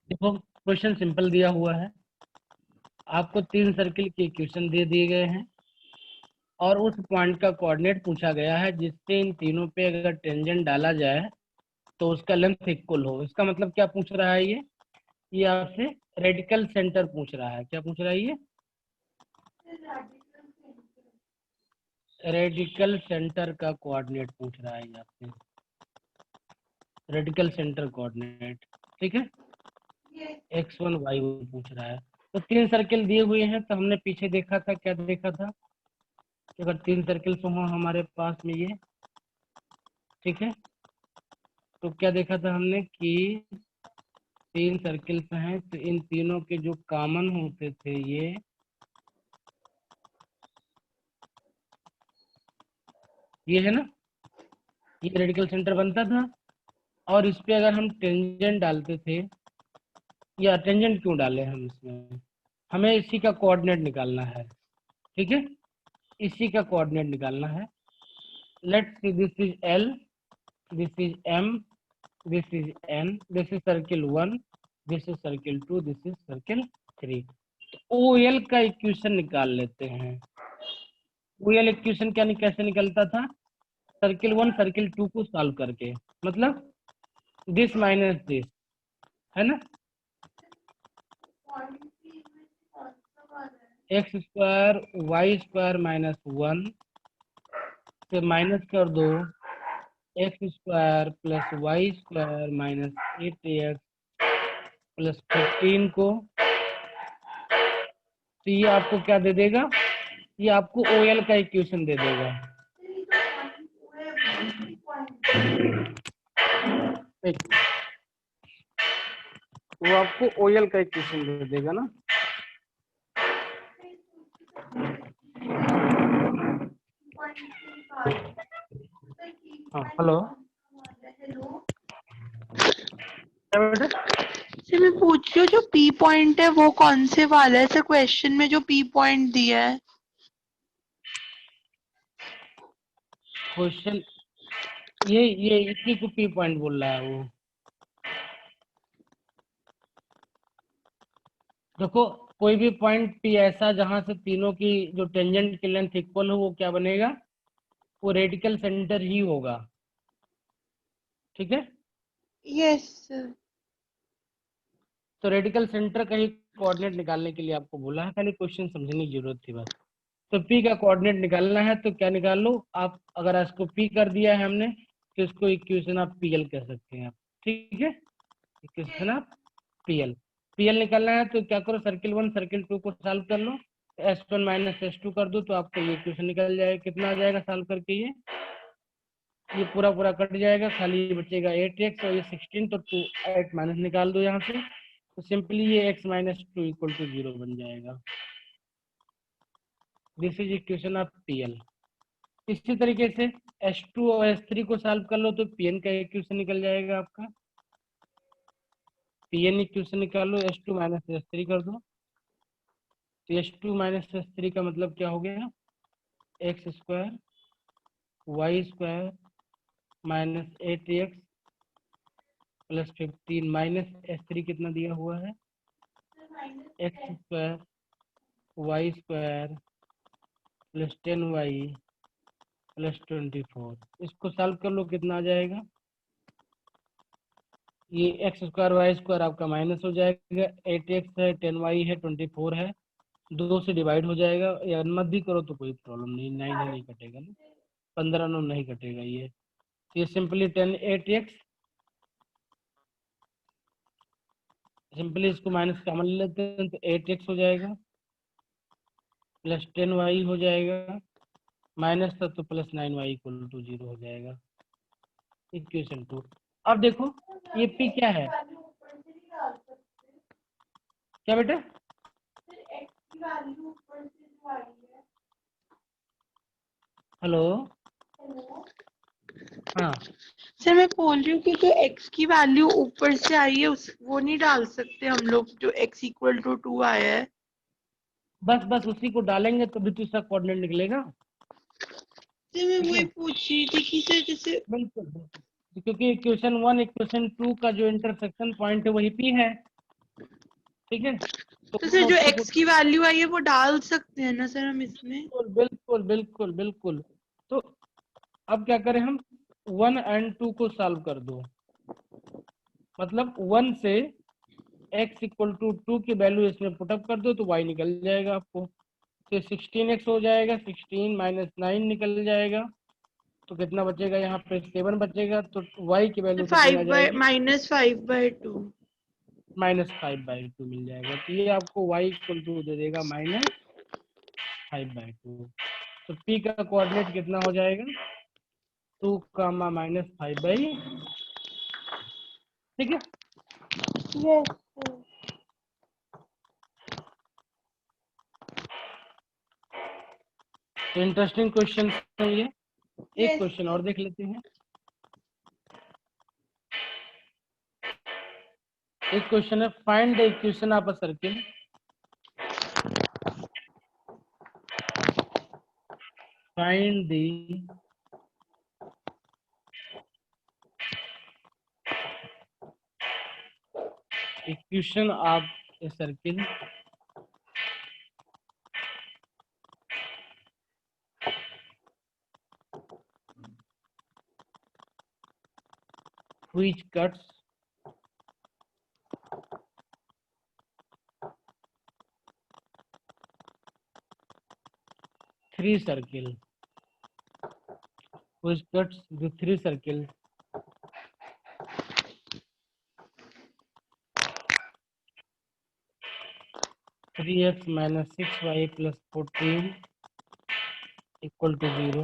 Speaker 1: देखो question simple दिया हुआ है, आपको 3 सर्किल के इक्वेशन दे दिए गए हैं और उस पॉइंट का कोऑर्डिनेट पूछा गया है जिससे इन तीनों पे अगर टेंजेंट डाला जाए तो उसका लेंथ इक्वल हो। इसका मतलब क्या पूछ रहा है ये आपसे रेडिकल सेंटर पूछ रहा है। क्या पूछ रहा है ये? रेडिकल सेंटर का कोऑर्डिनेट पूछ रहा है ये आपसे, रेडिकल सेंटर कोऑर्डिनेट, ठीक है। x1 y1 पूछ रहा है। तो 3 सर्किल दिए हुए हैं, तो हमने पीछे देखा था, क्या देखा था कि अगर 3 सर्किल हो हमारे पास में ये, ठीक है, तो क्या देखा था हमने कि 3 सर्किल्स हैं तो इन तीनों के जो कॉमन होते थे ये है ना, ये रेडिकल सेंटर बनता था। और इस पे अगर हम टेंजेंट डालते थे, या टेंजेंट क्यों डाले हम इसमें, हमें इसी का कोऑर्डिनेट निकालना है, ठीक है, इसी का कोऑर्डिनेट निकालना है। Let's see this is L, this is M, this is N, this is circle 1, this is circle 2, this is circle 3। तो OL का इक्वेशन निकाल लेते हैं। OL इक्वेशन कैसे निकलता था? सर्किल 1 सर्किल 2 को सॉल्व करके, मतलब दिस माइनस दिस, है ना, x square y square minus 1 से माइनस कर दो x square plus y square minus 8x plus 15 को तो ये आपको क्या दे देगा, ये आपको OL का इक्वेशन दे देगा। एक, वो आपको OL का इक्वेशन दे देगा ना। हाँ हेलो, क्या बेटा?
Speaker 2: सर मैं पूछ रही हूँ जो पी पॉइंट है वो कौन से वाला है सर, क्वेश्चन में जो पी पॉइंट दिया है।
Speaker 1: क्वेश्चन ये इसी को P पॉइंट बोल रहा है वो। देखो कोई भी पॉइंट P ऐसा जहां से तीनों की जो टेंजेंट की लेंथ इक्वल हो, वो क्या बनेगा, वो रेडिकल सेंटर ही होगा। ठीक है,
Speaker 2: यस सर।
Speaker 1: तो रेडिकल सेंटर का ही कोऑर्डिनेट निकालने के लिए आपको बोला है, खाली क्वेश्चन समझने की जरूरत थी बस। तो P का कोऑर्डिनेट निकालना है तो क्या निकाल लो आप, अगर इसको P कर दिया है हमने तो इसको इक्वेशन आप PL कह सकते हैं आप। ठीक है, इक्वेशन आप PL निकालना है तो क्या करो, सर्किल 1 सर्किल 2 को सॉल्व कर लो, S1 माइनस S2 कर दो तो आपको ये इक्वेशन निकल जाएगा। कितना आ जाएगा सॉल्व करके, ये पूरा पूरा कट जाएगा, खाली बचेगा 8x और ये 16, तो 2 8 माइनस निकाल दो यहाँ से, तो सिंपली ये x माइनस 2 इक्वल टू 0 बन जाएगा। This is equation of PL। इसी तरीके से S2 और S3 को सॉल्व कर लो तो PN का इक्वेशन निकल जाएगा आपका। PN इक्वेशन निकाल लो, S2 माइनस S3 कर दो, तो S2 माइनस S3 का मतलब क्या हो गया, x square y square minus 8x plus 15 minus S3 कितना दिया हुआ है, x square y square plus 10y plus 24। इसको सॉल्व कर लो, कितना आ जाएगा, ये एक्स स्क्वायर वाई स्क्वायर आपका माइनस हो जाएगा, 8x है 10y है 24 है, 2 से डिवाइड हो जाएगा, या मत भी करो तो कोई प्रॉब्लम नहीं, 9 ही नहीं कटेगा ना, 15 9 नहीं कटेगा ये सिंपली 8x, सिंपली इसको माइनस कॉमन ले लेते हैं तो 8x हो जाएगा प्लस 10y हो जाएगा, माइनस था तो प्लस 9y इक्वल टू 0 हो जाएगा, इक्वेशन 2। अब देखो ये P क्या है, क्या बेटा? हेलो, हाँ
Speaker 2: सर मैं बोल रही हूँ कि जो x की वैल्यू ऊपर से आई है उस वो नहीं डाल सकते हम लोग, जो x इक्वल टू 2 आया है।
Speaker 1: बस बस उसी को डालेंगे तो भी तो इसका कोऑर्डिनेट निकलेगा।
Speaker 2: सर मैं
Speaker 1: ठीक
Speaker 2: वही
Speaker 1: है,
Speaker 2: पूछ रही थी कि सर जैसे,
Speaker 1: बिल्कुल बिल्कुल, क्योंकि इक्वेशन 1 इक्वेशन 2 का जो इंटरसेक्शन पॉइंट है वही P है। ठीक है, तो
Speaker 2: तो सर
Speaker 1: मैं
Speaker 2: जो
Speaker 1: उसी को,
Speaker 2: x की वैल्यू आई है वो डाल सकते हैं ना सर हम इसमें।
Speaker 1: बिल्कुल बिल्कुल बिल्कुल बिल्कुल। तो अब क्या करें हम, 1 एंड 2 को सॉल्व कर दो, मतलब 1 से x इक्वल टू 2 की वैल्यू इसमें पुटअप कर दो तो y निकल जाएगा आपको, तो 16x हो जाएगा, 16 माइनस 9 निकल जाएगा, तो कितना बचेगा यहाँ पे 7 बचेगा, तो y की वैल्यू कितनी आ
Speaker 2: 5
Speaker 1: जाएगी,
Speaker 2: माइनस 5/2।
Speaker 1: -5/2 मिल जाएगा, तो ये आपको y इक्वल टू दे देगा -5/2। तो p का कोऑर्डिनेट कितना हो जाएगा, 2 कामा -5/, ठीक है।
Speaker 2: यस
Speaker 1: तो इंटरेस्टिंग क्वेश्चन है ये। एक
Speaker 2: यस
Speaker 1: क्वेश्चन और देख लेते हैं, एक क्वेश्चन है, find the equation of a circle, find the equation of a circle which cuts three circle, which cuts the three circle 3x minus 6y plus 14 equal to 0,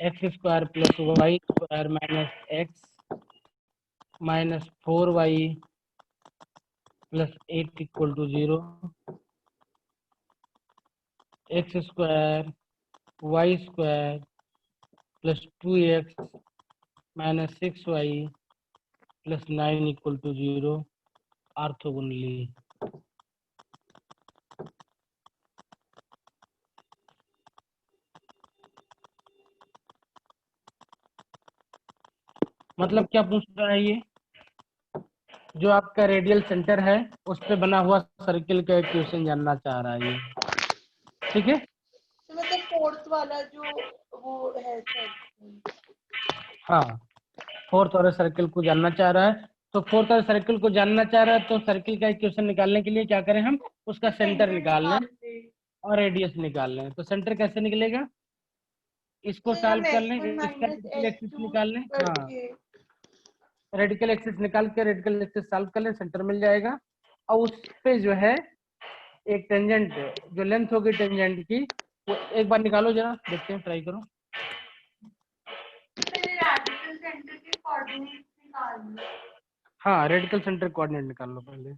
Speaker 1: x square plus y square minus x minus 4y plus 8 equal to 0, x square y square plus 2x minus 6y plus 9 equal to 0, orthogonally. मतलब क्या पूछ रहा है ये, जो आपका radial centre है उस पे बना हुआ सर्किल का इक्वेशन जानना चाह रहा है ये, ठीक है।
Speaker 2: तो मतलब फोर्थ वाला जो वो है सर्किल।
Speaker 1: हाँ, फोर्थ ऑर्डर सर्किल को जानना चाह रहा है, तो फोर्थ ऑर्डर सर्किल को जानना चाह रहा है तो सर्किल का इक्वेशन निकालने के लिए क्या करें हम, उसका सेंटर निकाल लें और रेडियस निकाल लें। तो सेंटर कैसे निकलेगा, इसको
Speaker 2: फिर हम
Speaker 1: सॉल्व कर लें,
Speaker 2: x1
Speaker 1: इसका
Speaker 2: माइनस
Speaker 1: रेडिकल एक्सिस
Speaker 2: x2
Speaker 1: निकाल लें। हाँ,
Speaker 2: करके
Speaker 1: रेडिकल एक्सिस निकाल के रेडिकल एक्सिस सॉल्व कर लें, सेंटर मिल जाएगा। और उस पे जो है एक टेंजेंट, जो लेंथ होगी टेंजेंट की, वो एक बार निकालो जरा, देखते हैं, ट्राई करो।
Speaker 2: रेडिकल सेंटर के कोऑर्डिनेट्स निकाल लो।
Speaker 1: हाँ, रेडिकल सेंटर कोऑर्डिनेट निकाल लो पहले।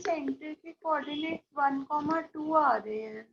Speaker 2: सेंटर के कोऑर्डिनेट 1,2 आ रहे हैं।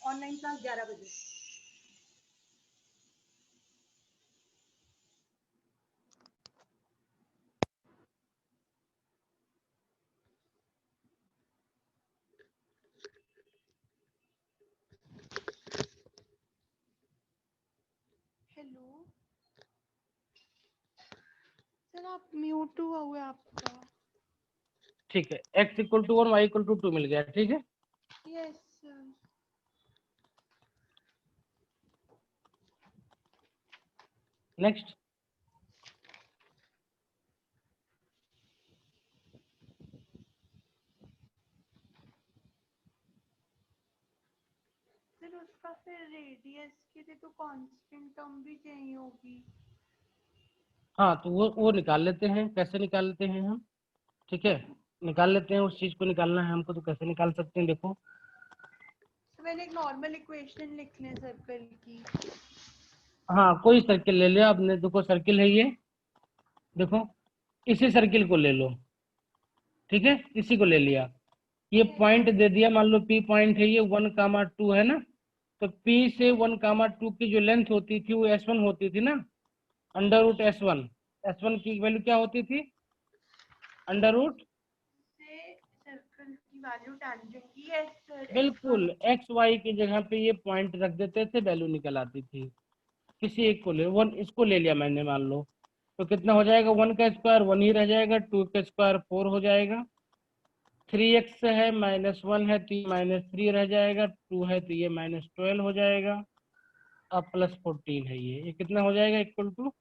Speaker 2: ऑनलाइन क्लास 11 बजे। हेलो सर, आप म्यूट हुआ है आपका।
Speaker 1: ठीक है, x equal to 1 y equal to 2 मिल गया, ठीक है।
Speaker 2: Yes sir.
Speaker 1: नेक्स्ट,
Speaker 2: सर उसका फिर रेडियस के लिए तो कांस्टेंट टर्म भी चाहिए होगी।
Speaker 1: हाँ तो वो निकाल लेते हैं, कैसे निकाल लेते हैं हम, ठीक है। निकाल लेते हैं, उस चीज को निकालना है हमको तो कैसे निकाल सकते हैं, देखो।
Speaker 2: तो मैंने एक नॉर्मल इक्वेशन लिख ली सर्कल की।
Speaker 1: हाँ, कोई सर्किल ले लिया आपने, देखो सर्किल है ये, देखो इसी सर्किल को ले लो, ठीक है, इसी को ले लिया। ये पॉइंट दे दिया, मान लो पी पॉइंट है, ये 1, 2 है ना। तो पी से 1, 2 की जो लेंथ होती थी वो S1 होती थी ना, अंडर रूट S1। S1 की वैल्यू क्या होती थी, अंडर रूट,
Speaker 2: से सर्कल की वैल्यू टेंजेंट की है सर,
Speaker 1: बिल्कुल एक्स वाई की जगह पे ये पॉइंट रख देते थे, वैल्यू निकल आती थी। किसी एक को ले, वन इसको ले लिया मैंने मान लो, तो कितना हो जाएगा, 1 का स्क्वायर 1 ही रह जाएगा, 2 का स्क्वायर 4 हो जाएगा, 3x है -1 है तो ये -3 रह जाएगा, 2 है तो ये -12 हो जाएगा, अब +14 है, ये कितना हो जाएगा, इक्वल टू,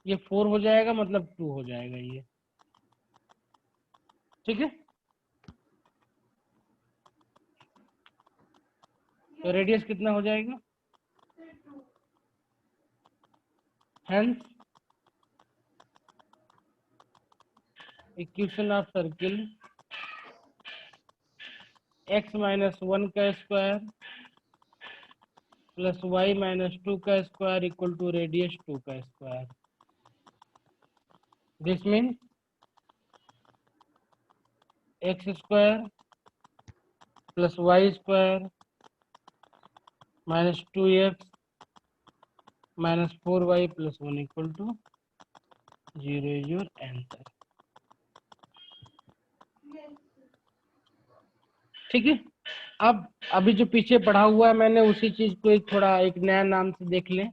Speaker 1: ये 4 हो जाएगा, मतलब 2 हो जाएगा ये, ठीक है। तो रेडियस कितना हो जाएगा, hence equation of circle x-1 का स्क्वायर प्लस y-2 का स्क्वायर इक्वल टू रेडियस 2 का स्क्वायर। दिस मीन x स्क्वायर plus y square -2x -4y plus 1 equal to 0 is your answer, ठीक है। अब अभी जो पीछे पढ़ा हुआ है मैंने उसी चीज को एक थोड़ा एक नया नाम से देख लें,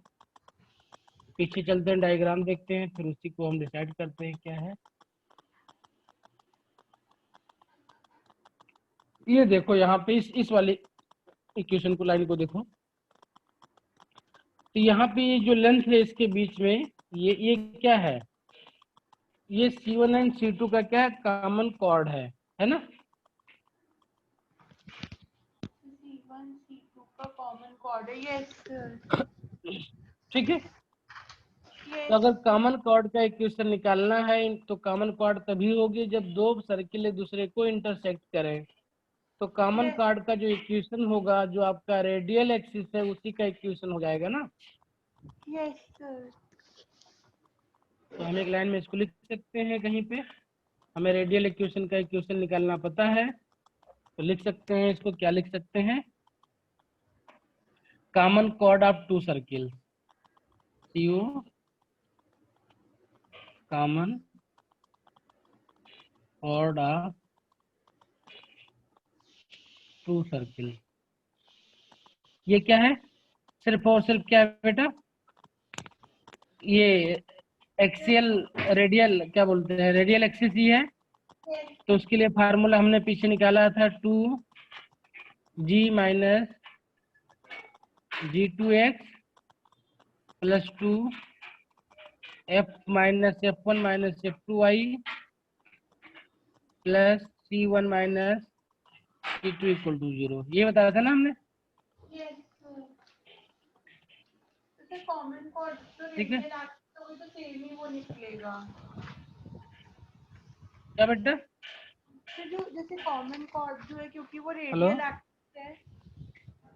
Speaker 1: पीछे चलते हैं, डायग्राम देखते हैं, फिर उसी को हम डिसाइड करते हैं क्या है। ये देखो यहाँ पे इस वाली इक्वेशन को, लाइन को देखो, तो यहाँ पे ये जो लेंथ है इसके बीच में, ये क्या है, ये C1 एंड C2 का क्या है, कॉमन कॉर्ड है ना।
Speaker 2: C1 C2 का कॉमन कॉर्ड है, यस सर,
Speaker 1: ठीक है। तो
Speaker 2: यस।
Speaker 1: अगर कॉमन कॉर्ड का इक्वेशन निकालना है तो कॉमन कॉर्ड तभी होगी जब दो सर्किल एक दूसरे को इंटरसेक्ट करें। तो कॉमन
Speaker 2: यस
Speaker 1: कॉर्ड का जो इक्वेशन होगा, जो आपका रेडियल एक्सिस है उसी का इक्वेशन हो जाएगा ना।
Speaker 2: Yes sir.
Speaker 1: तो हम एक लाइन में इसको लिख सकते हैं, कहीं पे हमें रेडियल इक्वेशन का इक्वेशन निकालना पता है तो लिख सकते हैं इसको, क्या लिख सकते हैं, common chord of two circle, CO common chord of two circle. ये क्या है, सिर्फ और सिर्फ क्या है बेटा, ये एक्सियल रेडियल क्या बोलते हैं, रेडियल एक्सिस ही है। तो उसके लिए फार्मूला हमने पीछे निकाला था, 2G minus G2X plus 2F minus F1 minus F2Y plus C1 minus C2 equal to 0, ये बताया था ना हमने,
Speaker 2: यस सर। जैसे कॉमन कॉर्ड तो
Speaker 1: ठीक है।
Speaker 2: रेडियल एक्सिस होगी तो सेम ही वो निकलेगा।
Speaker 1: क्या बेटा,
Speaker 2: तो जो जैसे कॉमन कॉर्ड जो है क्योंकि वो
Speaker 1: हेलो,
Speaker 2: रेडियल एक्सिस है।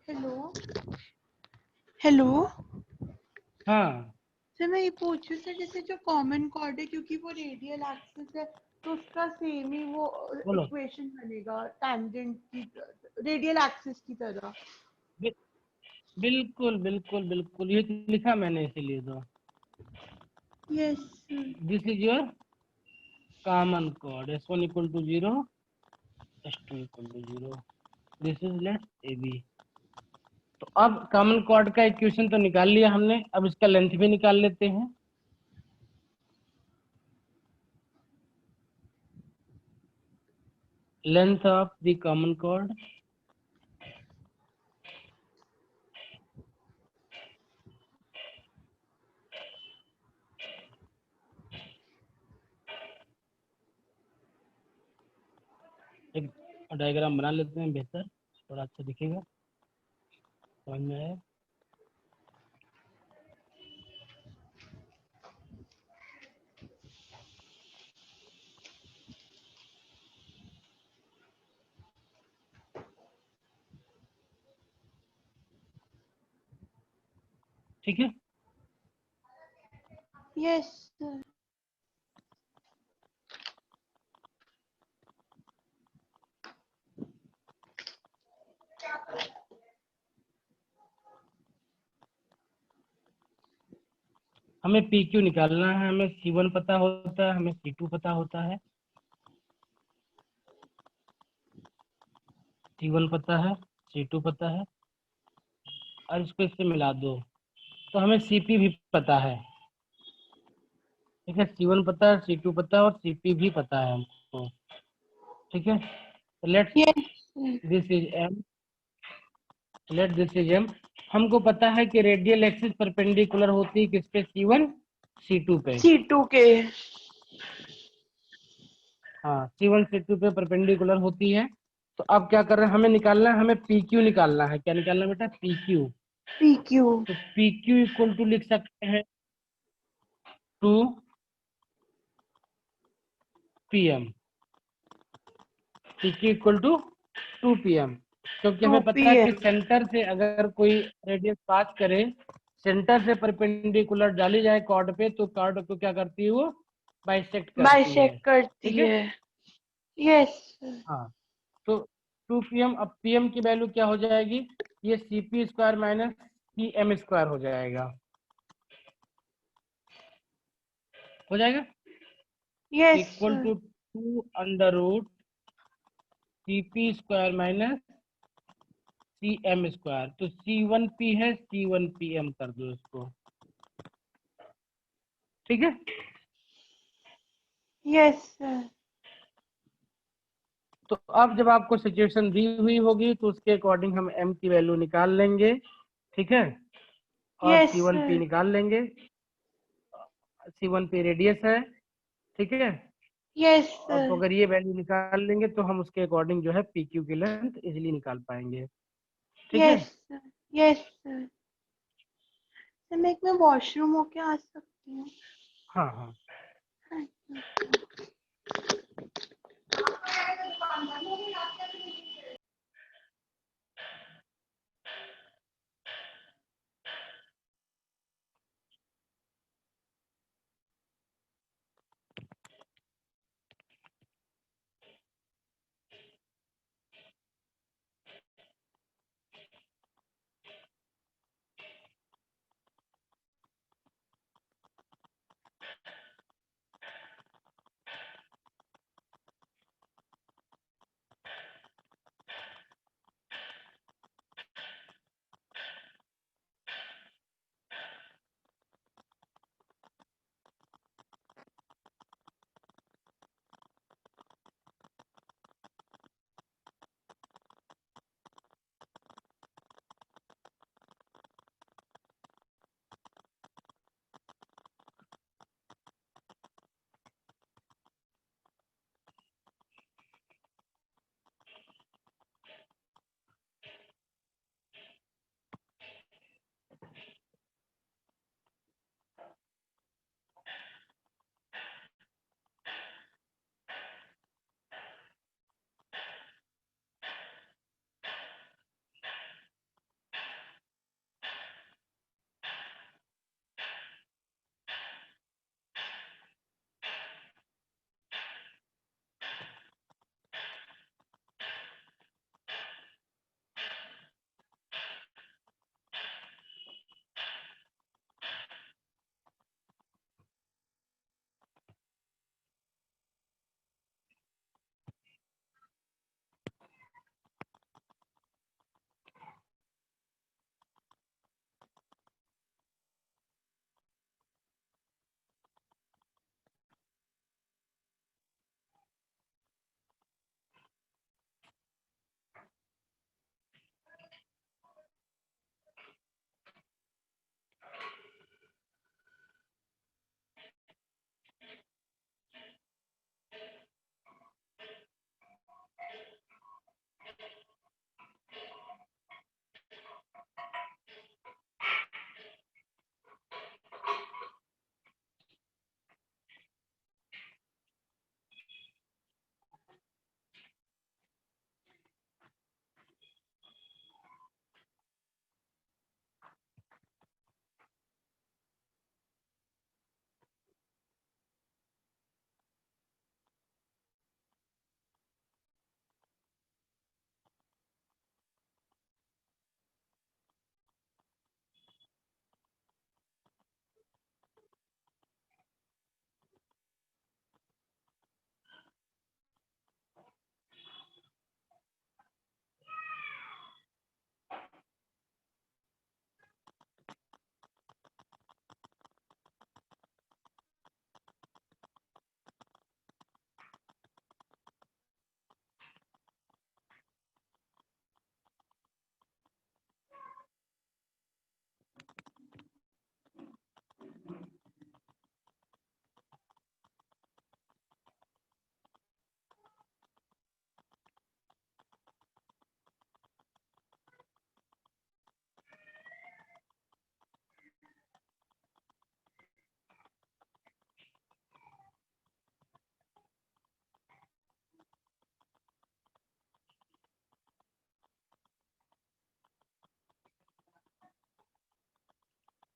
Speaker 2: हेलो हेलो
Speaker 1: हाँ
Speaker 2: सर, मैं ये पूछ रही थी जैसे जो कॉमन कॉर्ड है क्योंकि वो रेडियल एक्सिस है तो उसका सेम ही वो
Speaker 1: बोलो,
Speaker 2: इक्वेशन बनेगा टेंजेंट की, रेडियल एक्सिस की तरह।
Speaker 1: बिल्कुल बिल्कुल बिल्कुल, ये तो लिखा मैंने इसीलिए तो,
Speaker 2: yes
Speaker 1: this is your common chord, S1 equal to 0, S2 equal to 0, this is let's AB। तो अब कॉमन कॉर्ड का इक्वेशन तो निकाल लिया हमने, अब इसका लेंथ भी निकाल लेते हैं। Length of the common chord, एक डायग्राम बना लेते हैं, बेहतर थोड़ा अच्छा दिखेगा, समझ में आया। ठीक है।
Speaker 2: Yes sir.
Speaker 1: हमें पी क्यू निकालना है, हमें C1 पता होता है, हमें C2 पता होता है, C1 पता है, C2 पता है, और इसको इससे मिला दो तो हमें CP भी पता है। ठीक है, C1 पता है, C2 पता है और CP भी पता है हमको। ठीक है, let's
Speaker 2: yes
Speaker 1: this is M, let this is M। हमको पता है कि रेडियल एक्सिस परपेंडिकुलर होती है किस पे, C1 C2 पे।
Speaker 2: C2 के।
Speaker 1: हाँ, C1 C2 पे परपेंडिकुलर होती है। तो अब क्या कर रहे हैं, हमें निकालना है, हमें PQ निकालना है। क्या निकालना है बेटा, PQ।
Speaker 2: PQ।
Speaker 1: तो PQ इक्वल टू लिख सकते हैं 2 PM। PQ equal to 2 PM, क्योंकि हमें पता है कि
Speaker 2: 2 PM।
Speaker 1: सेंटर से अगर कोई रेडियस पास करे, सेंटर से परपेंडिकुलर डाली जाए कॉर्ड पे, तो कॉर्ड को क्या करती है, वो बाइसेक्ट करती है।
Speaker 2: बाइसेक्ट करती
Speaker 1: ठीक है,
Speaker 2: है। Yes sir.
Speaker 1: हाँ। तो 2 PM, अब PM की वैल्यू क्या हो जाएगी, ये CP square minus CM square हो जाएगा, हो जाएगा
Speaker 2: yes
Speaker 1: equal
Speaker 2: sir.
Speaker 1: To 2 under root CP square minus CM square. तो C1P है, C1PM कर दो इसको। ठीक है,
Speaker 2: यस सर।
Speaker 1: तो अब जब आपको सिचुएशन दी हुई होगी तो उसके अकॉर्डिंग हम M की वैल्यू निकाल लेंगे। ठीक है, और
Speaker 2: यस
Speaker 1: C1P
Speaker 2: सर।
Speaker 1: निकाल लेंगे। C1P रेडियस है। ठीक है,
Speaker 2: यस
Speaker 1: अब
Speaker 2: सर।
Speaker 1: अगर ये वैल्यू निकाल लेंगे तो हम उसके अकॉर्डिंग जो है PQ की लेंथ इजीली निकाल पाएंगे। ठीक है,
Speaker 2: yes sir. Yes sir. Sir मैं एक में वॉशरूम होके आ सकती हूँ?
Speaker 1: हाँ हाँ।
Speaker 2: हाँ जी।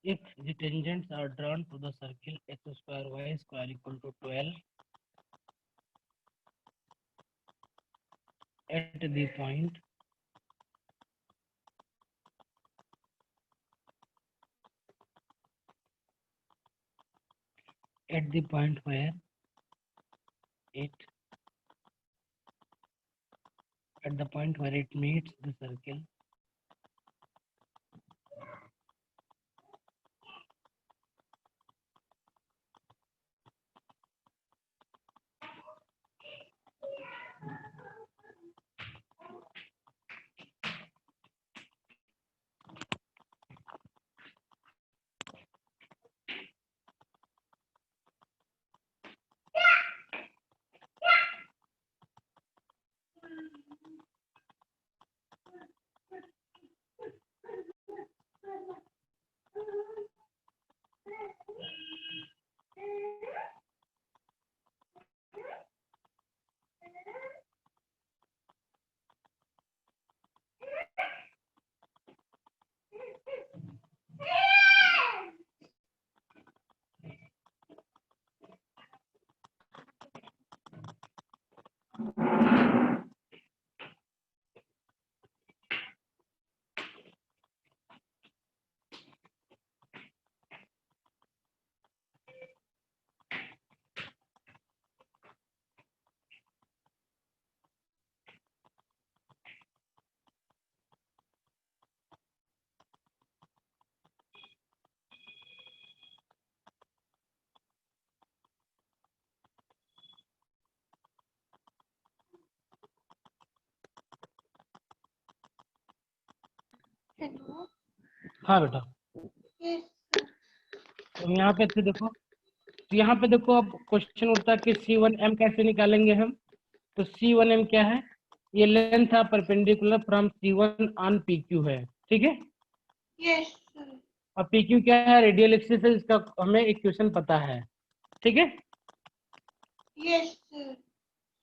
Speaker 1: if the tangents are drawn to the circle x square y square equal to 12 at the point where it at the point where it meets the circle
Speaker 2: hello.
Speaker 1: हाँ बेटा
Speaker 2: यस
Speaker 1: तो यहाँ पे तो देखो तो यहाँ पे देखो अब क्वेश्चन उठता है कि C1m कैसे निकालेंगे हम तो C1m क्या है ये लेंथ है perpendicular from C1 on PQ है ठीक है
Speaker 2: यस
Speaker 1: और PQ क्या है रेडियल एक्सिस है इसका हमें इक्वेशन पता है ठीक है
Speaker 2: यस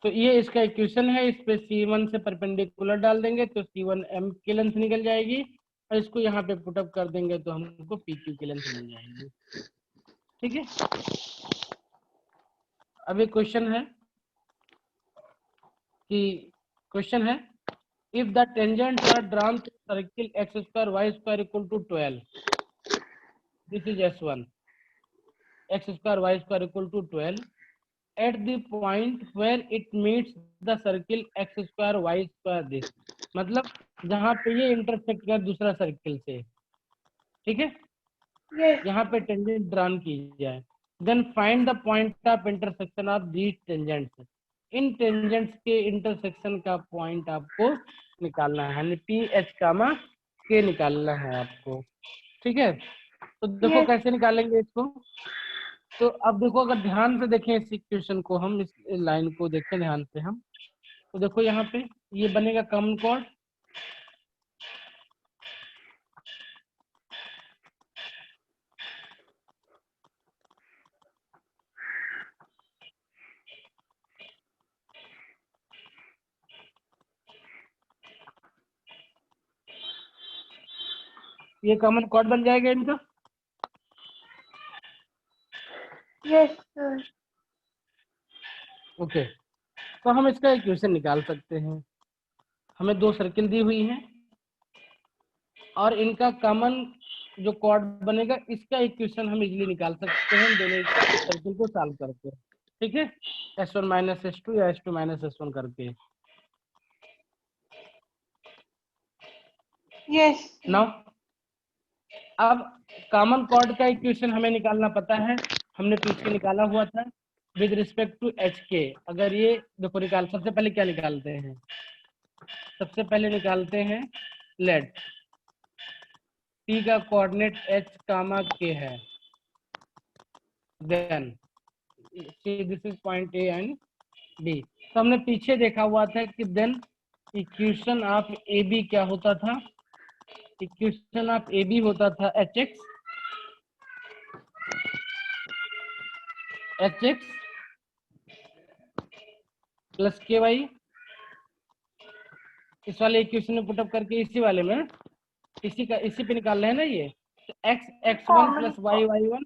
Speaker 1: तो ये इसका इक्वेशन है इस पे C1 से परपेंडिकुलर डाल देंगे तो C1m की लेंथ निकल जाएगी और इसको यहाँ पे पुटअप कर देंगे तो हमको PQ की लेंथ मिल जाएगी ठीक है अब एक क्वेश्चन है कि क्वेश्चन है if the tangents are drawn to circle x square y square equal to 12 this is S1 x square y square equal to 12 at the point where it meets the circle x square y square this मतलब जहां पे ये intersect कर दूसरा circle से ठीक है
Speaker 2: yes
Speaker 1: यहाँ पे टेंजेंट ड्रॉन की जाए then find the point of intersection of these tangents इन टेंजेंट्स के इंटरसेक्शन का पॉइंट आपको निकालना है यानी पी एच कामा के निकालना है आपको ठीक है तो देखो
Speaker 2: यस
Speaker 1: कैसे निकालेंगे इसको तो अब देखो अगर ध्यान से देखें इस इक्वेशन को हम इस लाइन को देखें ध्यान से हम तो देखो यहाँ पे ये बनेगा कॉमन कॉर्ड ये कॉमन कॉर्ड बन जाएगा इनका
Speaker 2: यस सर
Speaker 1: ओके तो हम इसका इक्वेशन निकाल सकते हैं हमें दो सर्किल दी हुई हैं और इनका कॉमन जो कॉर्ड बनेगा इसका इक्वेशन हम इजीली निकाल सकते हैं दोनों सर्किल को सॉल्व करके ठीक है S1 माइनस S2 या S2 माइनस S1 करके
Speaker 2: यस
Speaker 1: नाउ अब कॉमन कॉर्ड का इक्वेशन हमें निकालना पता है हमने पीछे निकाला हुआ था विद रिस्पेक्ट टू एच के अगर ये देखो निकाल सबसे पहले क्या निकालते हैं सबसे पहले निकालते हैं लेट P का कोऑर्डिनेट H कामा K है then this is point A and B तो हमने पीछे देखा हुआ था कि देन इक्वेशन ऑफ AB क्या होता था इक्वेशन ऑफ AB होता था HX प्लस KY इस वाले इक्वेशन में पुटअप करके इसी वाले में इसी पे निकाल रहे हैं ना ये x1 प्लस y1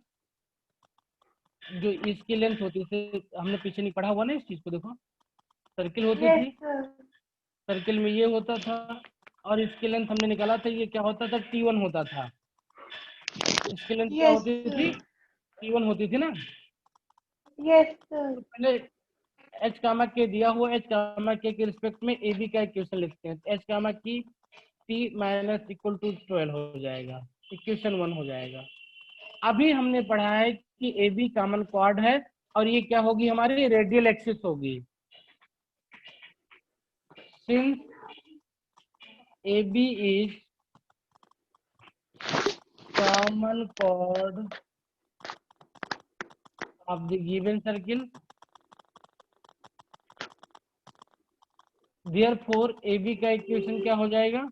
Speaker 1: जो इसकी लेंथ होती थी, हमने पीछे नहीं पढ़ा हुआ ना इस चीज को, देखो सर्किल होती थी, सर्किल में ये होता था और इसकी लेंथ हमने निकाला था, ये क्या होता था, t1 होता था। इसकी लेंथ क्या होती थी, t1 होती थी ना।
Speaker 2: यस
Speaker 1: तो पहले h कामा के दिया हुआ h कामा के रिस्पेक्ट में ab का इक्वेशन लिखते हैं। h कामा की t माइनस इक्वल टू 12 हो जाएगा, इक्वेशन 1 हो जाएगा। अभी हमने पढ़ा है कि ए बी कॉमन क्वाड है और ये क्या होगी, हमारी रेडियल एक्सिस होगी। Since A B is common क्वाड of the given circle, therefore A B का इक्वेशन क्या हो जाएगा,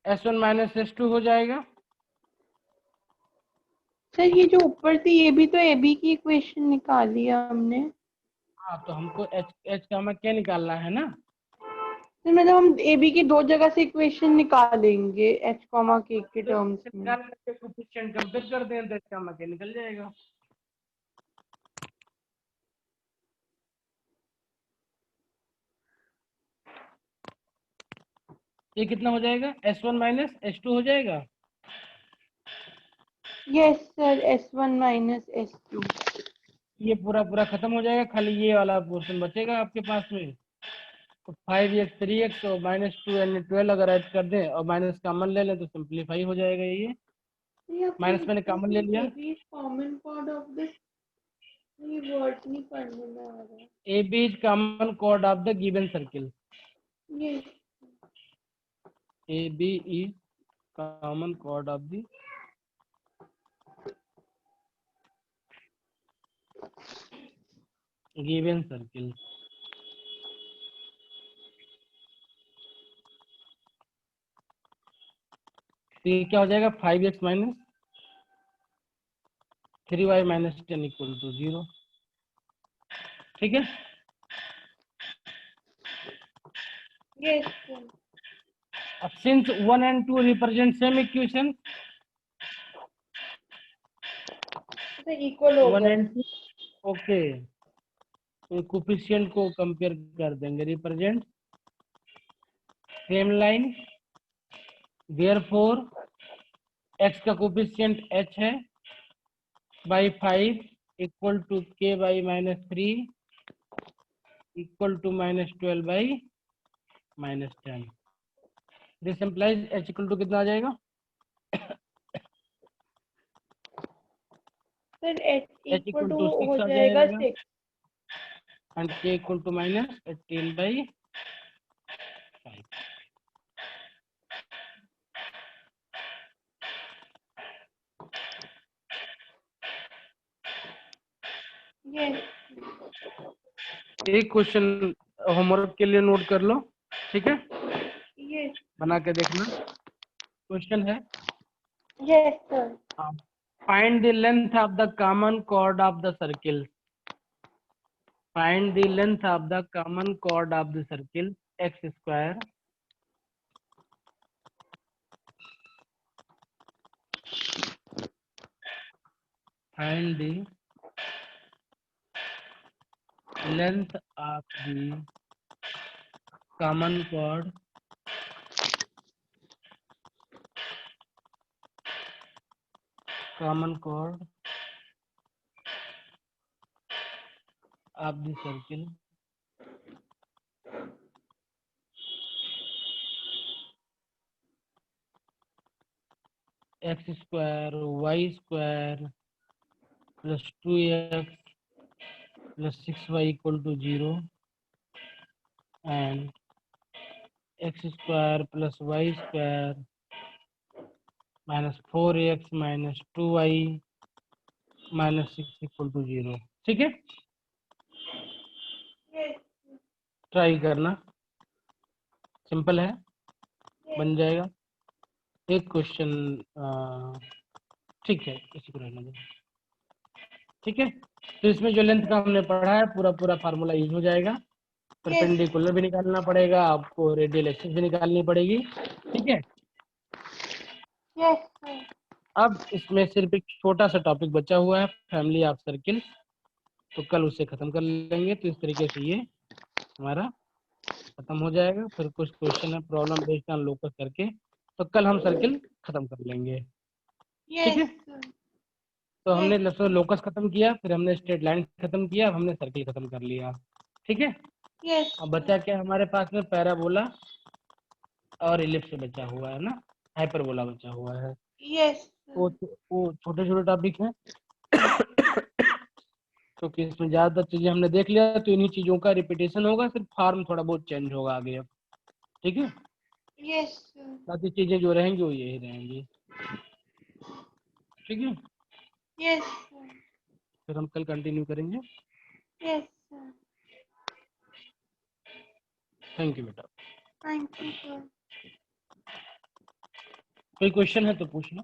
Speaker 1: S1 माइनस S2 हो जाएगा।
Speaker 2: सर ये जो ऊपर थी ये भी तो ए बी की इक्वेशन निकाली है हमने।
Speaker 1: हाँ तो हमको h कामा क्या निकालना है ना,
Speaker 2: तो मतलब हम ए बी की दो जगह से इक्वेशन निकालेंगे एच कॉमा के टर्म्स में।
Speaker 1: निकाल करके कोएफिशिएंट कंपेयर कर दें तो h कामा क्या निकल जाएगा। ये कितना हो जाएगा, S1 माइनस S2 हो जाएगा।
Speaker 2: Yes sir S1 minus S2।
Speaker 1: ये पूरा पूरा खत्म हो जाएगा, खाली ये वाला पोर्शन बचेगा आपके पास में। तो 5x 3x और -2 यानी 12 अगर ऐड कर दें और माइनस कॉमन ले लें तो सिंप्लीफाई हो जाएगा। ये माइनस मैंने कॉमन ले लिया।
Speaker 2: कॉमन कॉर्ड ऑफ दिस ये वर्ड नहीं पढ़ने में आ रहा है।
Speaker 1: A B is common chord of the given circle,
Speaker 2: ये
Speaker 1: A B is common chord of the given circle. तो ये क्या हो जाएगा, 5x minus 3y minus 10 equal to 0। ठीक है,
Speaker 2: यस
Speaker 1: अब since 1 and 2 represent same equation,
Speaker 2: sir equal हो
Speaker 1: 1
Speaker 2: गए।
Speaker 1: and 2 ओके, कोफिशिएंट को कंपेयर कर देंगे, represent same line, therefore x का कोफिशिएंट h है by 5 equal to k by -3 equal to -12 by -10। This implies h equal to कितना आ जाएगा,
Speaker 2: sir H
Speaker 1: h
Speaker 2: equal
Speaker 1: equal
Speaker 2: to
Speaker 1: to
Speaker 2: हो
Speaker 1: 6 आ
Speaker 2: जाएगा
Speaker 1: जाएगा
Speaker 2: 6।
Speaker 1: And k equal to -18 by 5।
Speaker 2: Yes
Speaker 1: एक क्वेश्चन होमवर्क के लिए नोट कर लो, ठीक है,
Speaker 2: यस
Speaker 1: बना के देखना। क्वेश्चन है,
Speaker 2: yes sir.
Speaker 1: find the length of the common chord of the circle, find the length of the common chord of the circle x square find the length of the common chord of the circle x square y square plus 2x plus 6y equal to 0 and x square plus y square minus 4x minus 2y minus 6 equal to 0। ठीक है, try करना, simple है, बन जाएगा। एक question ठीक है, इसी को रहने दो। ठीक है, तो इसमें जो लेंथ का हमने पढ़ा है पूरा पूरा फार्मूला यूज हो जाएगा। परपेंडिकुलर भी निकालना पड़ेगा आपको, रेडियल एक्सिस भी निकालनी पड़ेगी। ठीक है,
Speaker 2: यस सर।
Speaker 1: अब इसमें सिर्फ एक छोटा सा टॉपिक बचा हुआ है, फैमिली ऑफ सर्किल, तो कल उसे खत्म कर लेंगे। तो इस तरीके से ये हमारा खत्म हो जाएगा। फिर कुछ क्वेश्चन है प्रॉब्लम बेस्ड ऑन लोकस करके, तो कल हम सर्किल खत्म कर लेंगे। ठीक
Speaker 2: यस
Speaker 1: है,
Speaker 2: सर।
Speaker 1: तो हमने
Speaker 2: यस
Speaker 1: लोकस खत्म किया, फिर हमने स्ट्रेट लाइन खत्म किया, अब हमने सर्किल खत्म कर लिया। ठीक है,
Speaker 2: यस
Speaker 1: अब बचा क्या हमारे पास में, पैराबोला और इलिप्स बचा हुआ है ना, हाइपरबोला बचा हुआ है।
Speaker 2: यस
Speaker 1: वो छोटे छोटे टॉपिक हैं क्योंकि इसमें ज्यादातर चीजें हमने देख लिया, तो इन्हीं चीजों का रिपीटेशन होगा, सिर्फ फॉर्म थोड़ा बहुत चेंज होगा आगे अब। ठीक है,
Speaker 2: यस
Speaker 1: बाकी चीजें जो रहेंगी वो यही रहेंगी। ठीक है,
Speaker 2: यस
Speaker 1: फिर हम कल कंटिन्यू करेंगे।
Speaker 2: Yes sir.
Speaker 1: थैंक यू बेटा।
Speaker 2: Thank you sir.
Speaker 1: कोई क्वेश्चन है तो पूछना।